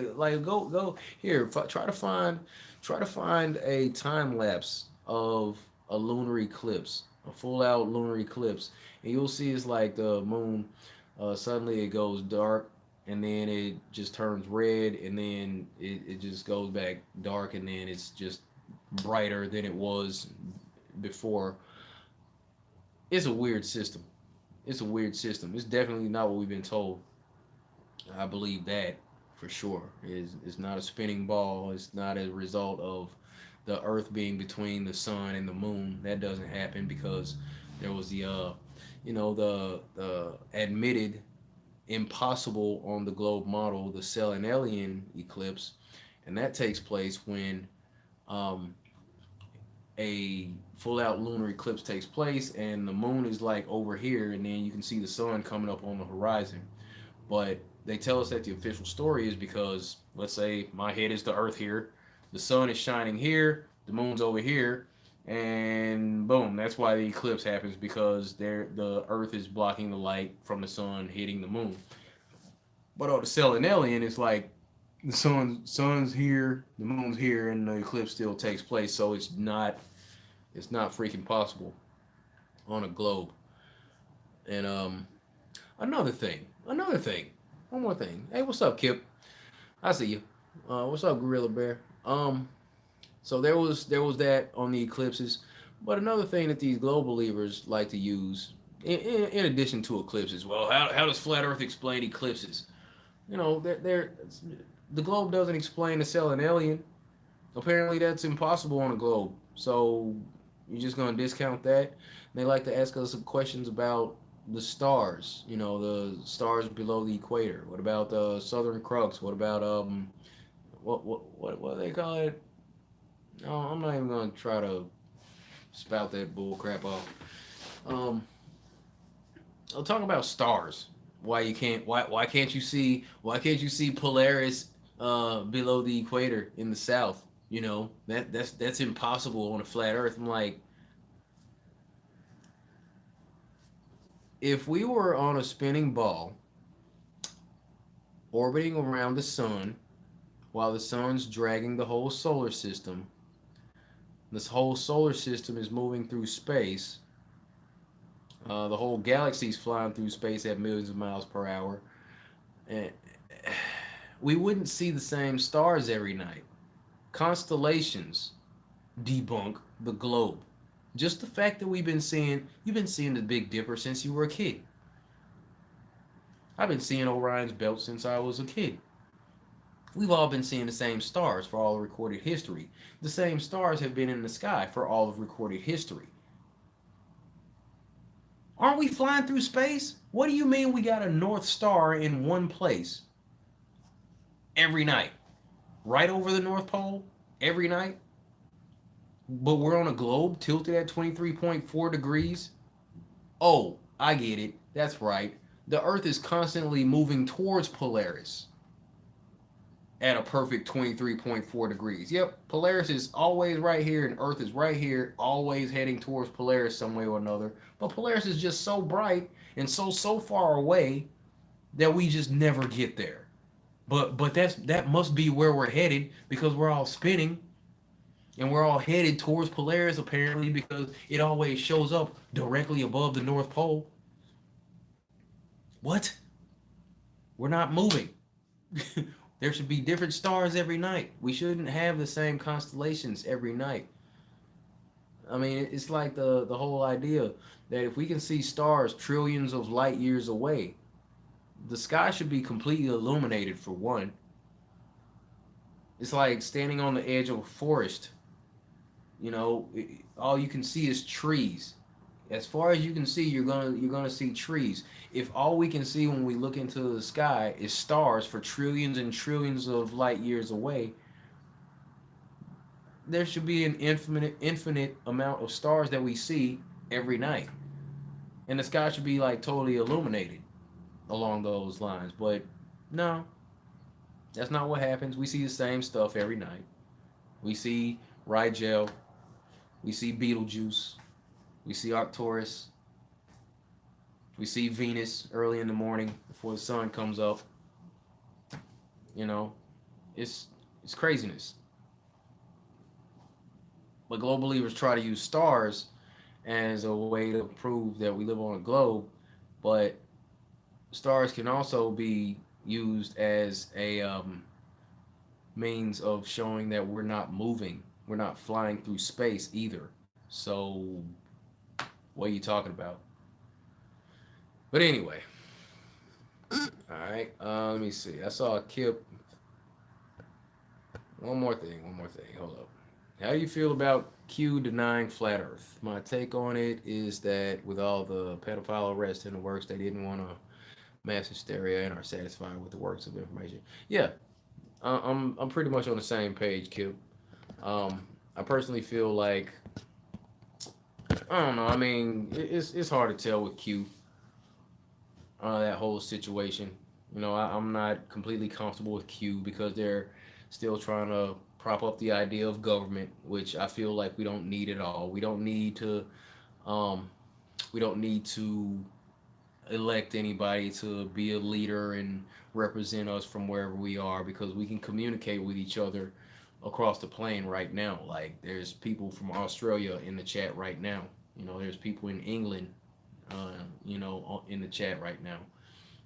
go here, try to find a time lapse of a lunar eclipse, a full out lunar eclipse, and you'll see it's like the moon suddenly it goes dark, and then it just turns red, and then it just goes back dark, and then it's just brighter than it was before. It's a weird system. It's a weird system. It's definitely not what we've been told. I believe that for sure. It's not a spinning ball. It's not a result of the Earth being between the sun and the moon. That doesn't happen because there was the admitted impossible on the globe model, the Selenelian eclipse, and that takes place when um, a full out lunar eclipse takes place and the moon is like over here, and then you can see the sun coming up on the horizon. But they tell us that the official story is because, let's say my head is the earth here, the sun is shining here, the moon's over here, and boom, that's why the eclipse happens because the earth is blocking the light from the sun hitting the moon. But on the Selenelian, it's like the sun's here, the moon's here, and the eclipse still takes place. So it's not freaking possible on a globe. And another thing, one more thing. Hey, what's up, Kip? I see you. What's up, Gorilla Bear? So there was that on the eclipses, but another thing that these globe believers like to use, in addition to eclipses, well, how does flat Earth explain eclipses? They're the globe doesn't explain the Selenelian. Apparently, that's impossible on a globe. So you're just gonna discount that? They like to ask us some questions about the stars. The stars below the equator. What about the Southern Crux? What about what do they call it? No, I'm not even gonna try to spout that bull crap off. Um, I'll talk about stars. Why can't you see Polaris below the equator in the south? That's impossible on a flat Earth. I'm like, if we were on a spinning ball orbiting around the sun while the sun's dragging the whole solar system, this whole solar system is moving through space. The whole galaxy's flying through space at millions of miles per hour, and we wouldn't see the same stars every night. Constellations debunk the globe. Just the fact that you've been seeing the Big Dipper since you were a kid. I've been seeing Orion's belt since I was a kid. We've all been seeing the same stars for all of recorded history. The same stars have been in the sky for all of recorded history. Aren't we flying through space? What do you mean we got a North Star in one place every night? Right over the North Pole every night? But we're on a globe tilted at 23.4 degrees? Oh, I get it. That's right. The Earth is constantly moving towards Polaris at a perfect 23.4 degrees. Yep, Polaris is always right here and Earth is right here, always heading towards Polaris some way or another. But Polaris is just so bright and so far away that we just never get there. But that must be where we're headed because we're all spinning. And we're all headed towards Polaris apparently because it always shows up directly above the North Pole. What? We're not moving. There should be different stars every night. We shouldn't have the same constellations every night. I mean, it's like the whole idea that if we can see stars trillions of light years away, the sky should be completely illuminated for one. It's like standing on the edge of a forest. All you can see is trees. As far as you can see, you're gonna see trees. If all we can see when we look into the sky is stars for trillions and trillions of light years away, there should be an infinite amount of stars that we see every night, and the sky should be like totally illuminated along those lines. But no, that's not what happens. We see the same stuff every night. We see Rigel, we see Betelgeuse, we see Arcturus, we see Venus early in the morning before the sun comes up. You know, it's it's craziness. But globe believers try to use stars as a way to prove that we live on a globe, but stars can also be used as a means of showing that we're not moving, we're not flying through space either. So, what are you talking about? But anyway, all right. Let me see. I saw a Kip. One more thing. One more thing. Hold up. How do you feel about Q denying flat Earth? My take on it is that with all the pedophile arrests in the works, they didn't want to mass hysteria and are satisfied with the works of information. Yeah, I'm pretty much on the same page, Kip. I personally feel like I don't know. I mean, it's hard to tell with Q that whole situation. I'm not completely comfortable with Q because they're still trying to prop up the idea of government, which I feel like we don't need at all. Um, we don't need to elect anybody to be a leader and represent us from wherever we are because we can communicate with each other across the plane right now. Like there's people from Australia in the chat right now. There's people in England, in the chat right now.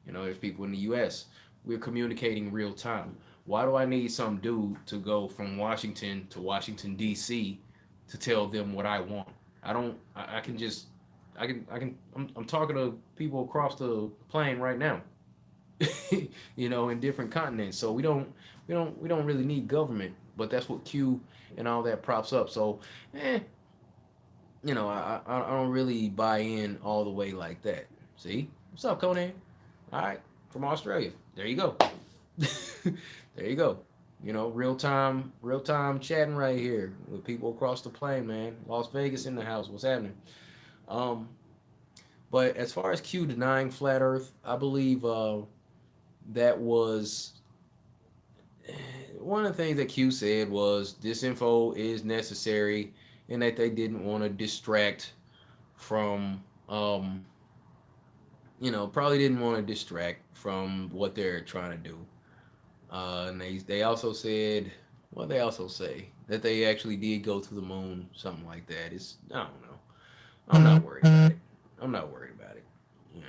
There's people in the U.S. We're communicating real time. Why do I need some dude to go from Washington to Washington D.C. to tell them what I want? I don't. I can just. I'm talking to people across the plane right now. In different continents. So we don't really need government. But that's what Q and all that props up. So, eh, I don't really buy in all the way like that. See, what's up, Conan? All right, from Australia. There you go. There you go. Real time chatting right here with people across the plane, man. Las Vegas in the house. What's happening? Um, but as far as Q denying flat Earth, I believe that was one of the things that Q said was this info is necessary, and that they didn't want to distract from probably didn't want to distract from what they're trying to do. And they also said, what they also say that they actually did go to the moon, something like that. I don't know. I'm not worried about it. I'm not worried about it. You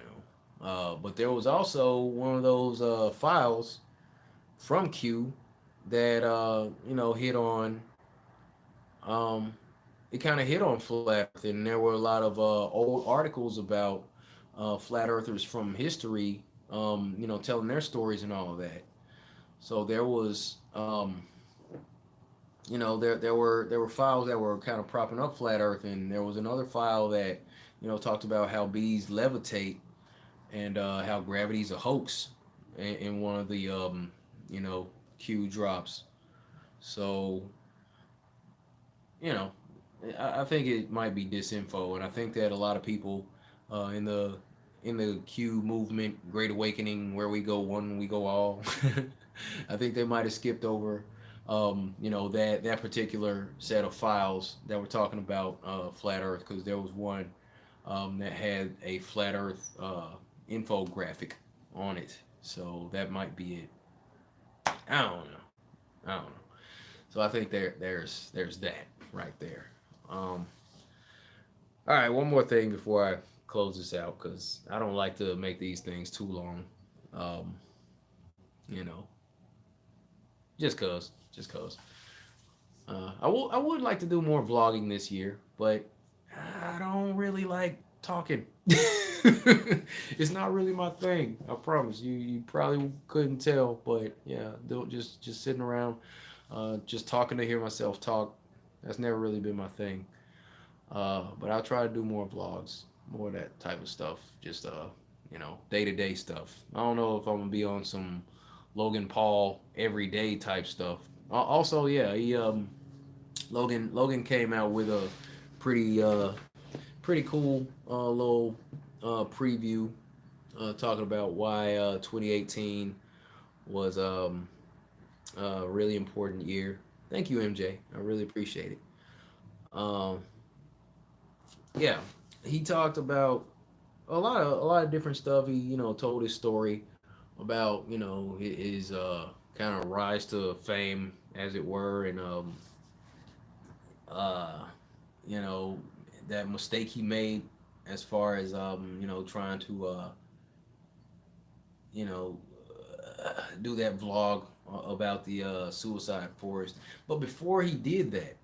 but there was also one of those files from Q that hit on um, it kind of hit on flat Earth, and there were a lot of old articles about flat earthers from history, telling their stories and all of that. So there was, there were files that were kind of propping up flat Earth, and there was another file that talked about how bees levitate and how gravity's a hoax in one of the you know Q drops. So you know, I think it might be disinfo, and I think that a lot of people in the Q movement, Great Awakening, where we go one, we go all. I think they might have skipped over, that particular set of files that were talking about flat Earth, because there was one that had a flat Earth infographic on it. So that might be it. I don't know. I don't know. So I think there's that right there. Um, all right, one more thing before I close this out because I don't like to make these things too long. Um, you know, just cause. I would like to do more vlogging this year, but I don't really like talking. It's not really my thing. I promise you. You probably couldn't tell, but yeah, don't just sitting around, just talking to hear myself talk. That's never really been my thing. But I'll try to do more vlogs, more of that type of stuff. Just day to day stuff. I don't know if I'm gonna be on some Logan Paul everyday type stuff. Also, yeah, he Logan came out with a pretty pretty cool little preview talking about why 2018 was a really important year. Thank you, MJ. I really appreciate it. Um, yeah, he talked about a lot of different stuff. He told his story about his kind of rise to fame, as it were, and uh, you know that mistake he made as far as trying to you know do that vlog about the suicide forest. But before he did that,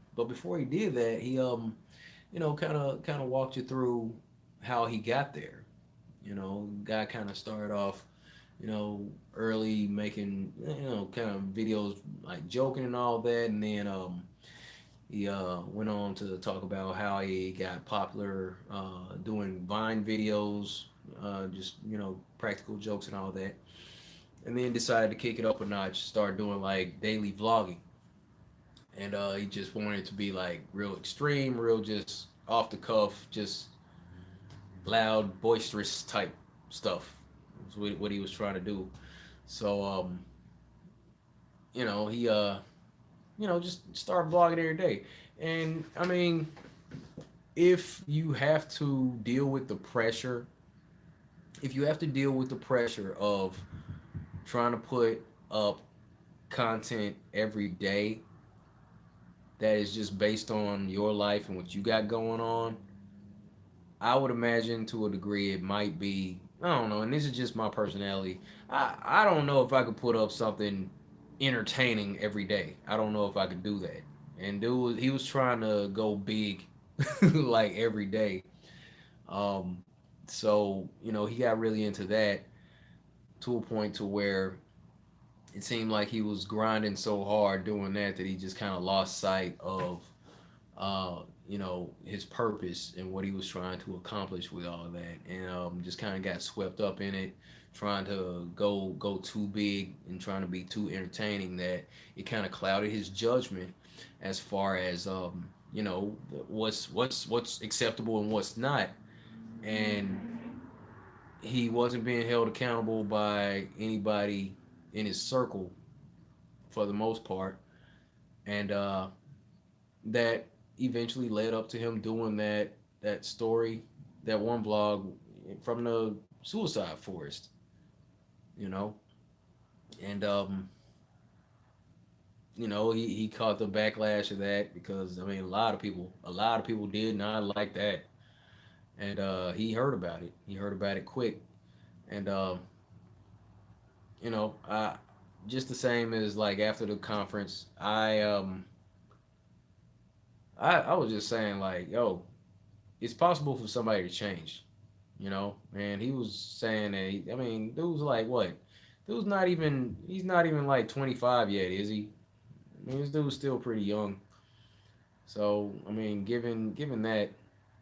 he kind of walked you through how he got there. Guy kind of started off, early making, kind of videos like joking and all that, and then he went on to talk about how he got popular doing Vine videos, just practical jokes and all that, and then decided to kick it up a notch, start doing like daily vlogging, and he just wanted it to be like real extreme, real just off the cuff, just loud, boisterous type stuff. Was what he was trying to do. So he just started vlogging every day, and I mean, if you have to deal with the pressure, if you have to deal with the pressure of trying to put up content every day that is just based on your life and what you got going on, I would imagine to a degree it might be, I don't know, and this is just my personality. I don't know if I could put up something entertaining every day. I don't know if I could do that. And dude, he was trying to go big like every day. Um, so he got really into that to a point to where it seemed like he was grinding so hard doing that he just kind of lost sight of his purpose and what he was trying to accomplish with all of that, and just kind of got swept up in it, trying to go too big and trying to be too entertaining that it kind of clouded his judgment as far as what's acceptable and what's not, and he wasn't being held accountable by anybody in his circle for the most part, and that eventually led up to him doing that story, that one vlog from the suicide forest, you know, and he caught the backlash of that because I mean a lot of people did not like that, and he heard about it. He heard about it quick, and I just the same as like after the conference, I was just saying like, yo, it's possible for somebody to change, and he was saying that I mean, dude's like what? He's not even like 25 yet, is he? I mean, this dude's still pretty young. So, I mean, given that,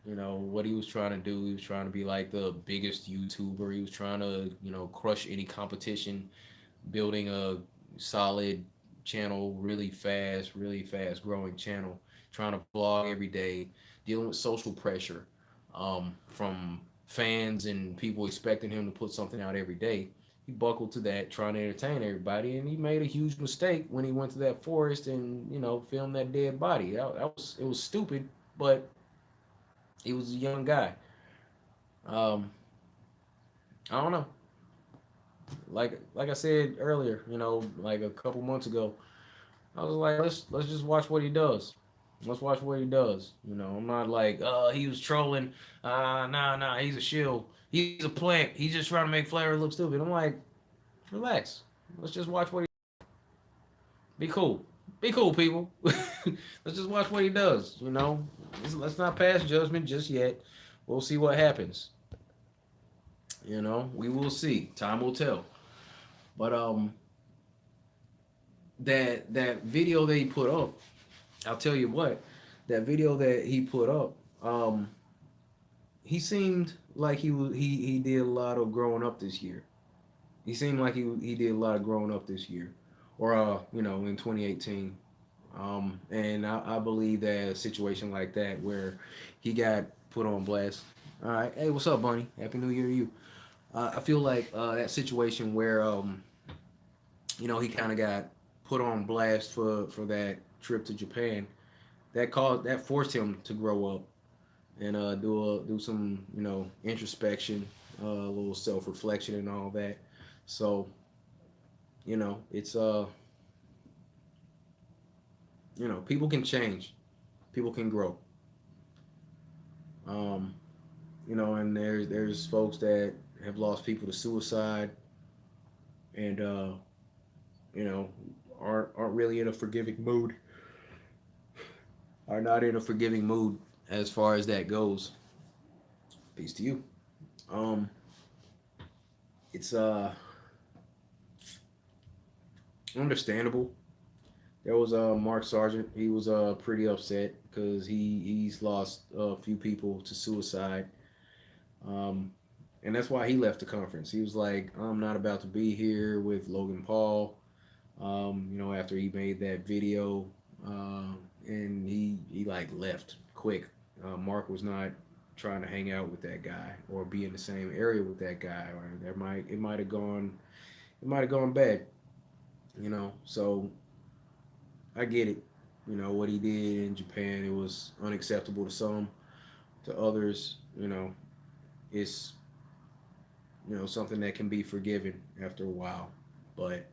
what he was trying to do, he was trying to be like the biggest YouTuber. He was trying to, crush any competition, building a solid channel really fast growing channel, trying to vlog every day, dealing with social pressure from fans and people expecting him to put something out every day. He buckled to that, trying to entertain everybody, and he made a huge mistake when he went to that forest and filmed that dead body. It was stupid, but he was a young guy. Um, I don't know. Like I said earlier, like a couple months ago, I was like, let's just watch what he does. Let's watch what he does. You know, I'm not like, he was trolling. Nah, he's a shill. He's a plant. He's just trying to make Flair look stupid. I'm like, relax. Let's just watch what he. Be cool. Be cool, people. Let's just watch what he does. You know, let's not pass judgment just yet. We'll see what happens. You know, we will see. Time will tell. But that video that he put up, I'll tell you what, that video that he put up, he seemed like he did a lot of growing up this year. He seemed like he did a lot of growing up this year, or you know, in 2018. And I believe that a situation like that where he got put on blast. All right, hey, what's up, Bunny? Happy New Year to you. I feel like that situation where you know, he kind of got put on blast for that trip to Japan. That forced him to grow up and do some, you know, introspection, a little self reflection and all that. So you know, it's you know, people can change, people can grow. Um, you know, and there's folks that have lost people to suicide, and you know, aren't really in a forgiving mood, are not in a forgiving mood as far as that goes. Peace to you. Um, it's understandable. There was Mark Sargent. He was pretty upset because he's lost a few people to suicide. Um, and that's why he left the conference. He was like, I'm not about to be here with Logan Paul. You know, after he made that video, and he like left quick. Mark was not trying to hang out with that guy or be in the same area with that guy, or it might have gone bad. You know, so I get it. You know what he did in Japan, it was unacceptable to some. To others, you know, it's you know something that can be forgiven after a while. But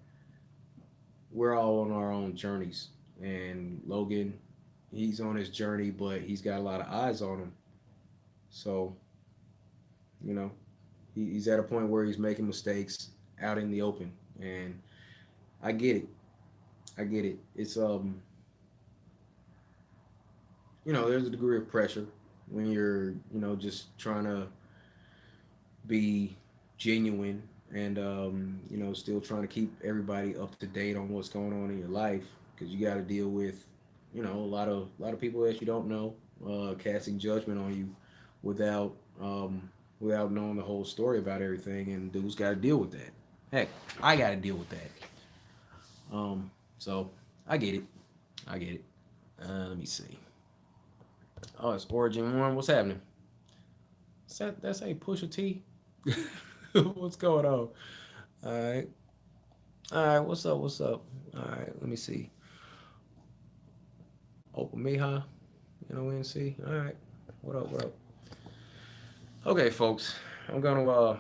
we're all on our own journeys, and Logan, he's on his journey, but he's got a lot of eyes on him. So you know, he's at a point where he's making mistakes out in the open, and I get it. I get it. It's you know, there's a degree of pressure when you're, you know, just trying to be genuine and you know, still trying to keep everybody up to date on what's going on in your life because you got to deal with, you know, a lot of people that you don't know casting judgment on you without without knowing the whole story about everything, and dudes got to deal with that. Heck, I got to deal with that. So I get it. I get it. Let me see. Oh, it's Origin One. What's happening? That's a Pusha T. What's going on? All right. All right. What's up? What's up? All right. Let me see. Open Miha. NONC. All right. What up? What up? Okay, folks. I'm gonna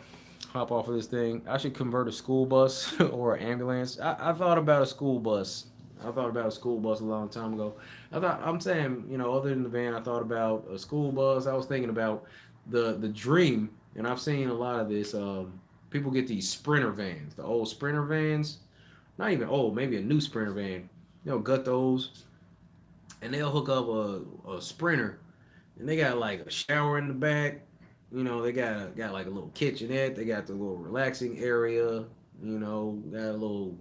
hop off of this thing. I should convert a school bus or an ambulance. I thought about a school bus. I thought about a school bus a long time ago. I'm saying, you know, other than the van, I thought about a school bus. I was thinking about the dream, and I've seen a lot of this. People get these sprinter vans, the old sprinter vans. Not even old, maybe a new sprinter van. You know, gut those, and they'll hook up a sprinter, and they got like a shower in the back. You know, they got like a little kitchenette. They got the little relaxing area. You know, got a little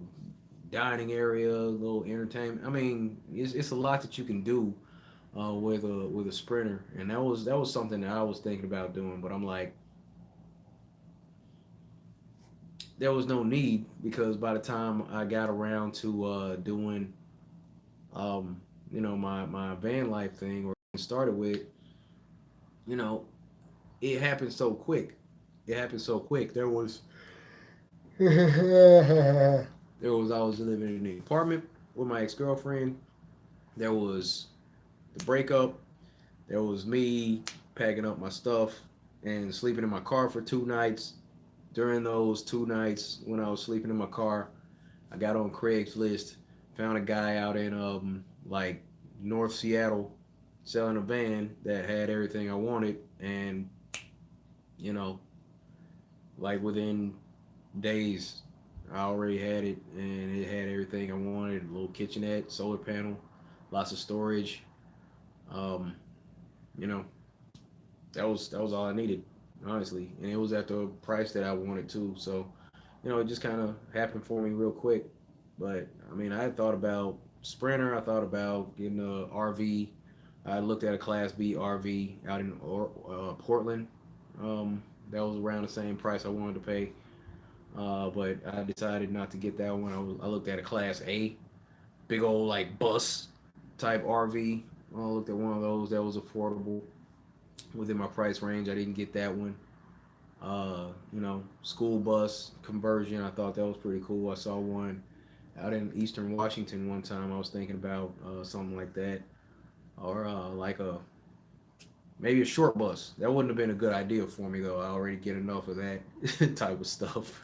dining area, a little entertainment. I mean, it's a lot that you can do with a sprinter, and that was something that I was thinking about doing. But I'm like, there was no need because by the time I got around to doing, um, you know, my van life thing or started with, you know, it happened so quick. It happened so quick. There was I was living in the apartment with my ex girlfriend. There was the breakup. There was me packing up my stuff and sleeping in my car for 2 nights. During those 2 nights when I was sleeping in my car, I got on Craigslist Found a guy out in like North Seattle selling a van that had everything I wanted, and you know, like within days, I already had it, and it had everything I wanted. A little kitchenette, solar panel, lots of storage. Um, you know, that was all I needed, honestly, and it was at the price that I wanted too. So, it just kind of happened for me real quick. But I mean, I had thought about Sprinter. I thought about getting a RV. I looked at a Class B RV out in Portland. That was around the same price I wanted to pay. But I decided not to get that one. I looked at a Class A, big old like bus type RV. I looked at one of those that was affordable within my price range. I didn't get that one. School bus conversion. I thought that was pretty cool. I saw one out in Eastern Washington one time. I was thinking about something like that, or like a maybe a short bus. That wouldn't have been a good idea for me though. I already get enough of that type of stuff.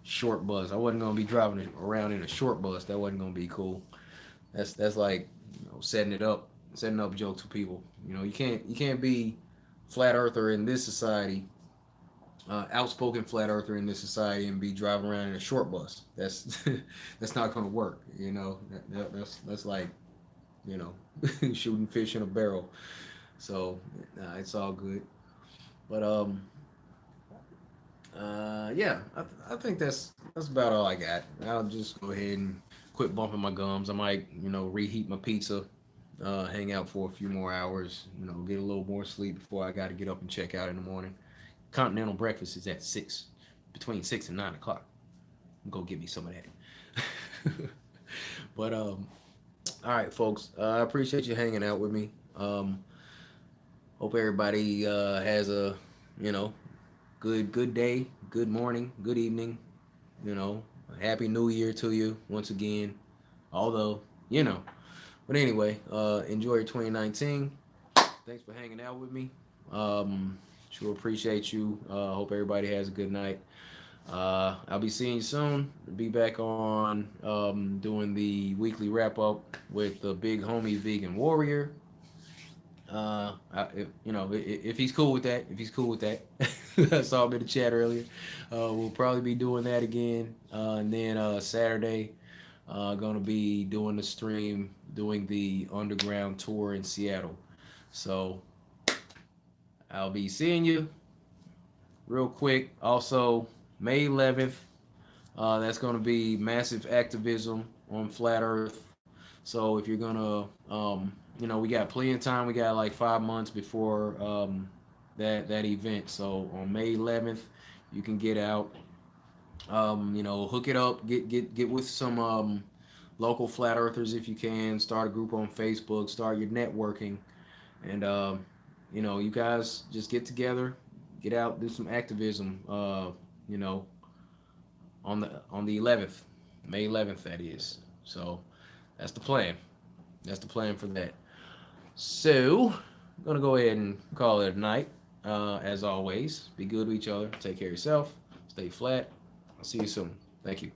Short bus. I wasn't gonna be driving around in a short bus. That wasn't gonna be cool. That's like setting up jokes for people. You can't be flat earther in this society, outspoken flat earther in this society, and be driving around in a short bus. That's that's not gonna work. That's like you know shooting fish in a barrel. So it's all good. But yeah, I think that's about all I got. I'll just go ahead and quit bumping my gums. I might reheat my pizza, hang out for a few more hours. Get a little more sleep before I got to get up and check out in the morning. Continental breakfast is at 6, between 6 and 9 o'clock. Go get me some of that. But all right, folks. I appreciate you hanging out with me. Hope everybody has a you know good day, good morning, good evening. Happy New Year to you once again. Although you know, but anyway, enjoy your 2019. Thanks for hanging out with me. Sure appreciate you. Hope everybody has a good night. I'll be seeing you soon. Be back on doing the weekly wrap up with the big homie Vegan Warrior. If he's cool with that, I saw him in the chat earlier. We'll probably be doing that again. And then Saturday, gonna be doing the stream, doing the underground tour in Seattle. So I'll be seeing you real quick. Also, May 11th, that's gonna be massive activism on Flat Earth. So if you're gonna, we got plenty of time. We got like 5 months before that event. So on May 11th, you can get out. Hook it up. Get with some local flat earthers if you can. Start a group on Facebook. Start your networking, and you guys just get together, get out, do some activism. You know, on the 11th, May 11th, that is. So that's the plan. That's the plan for that. So I'm gonna go ahead and call it a night. As always, be good to each other. Take care of yourself. Stay flat. I'll see you soon. Thank you.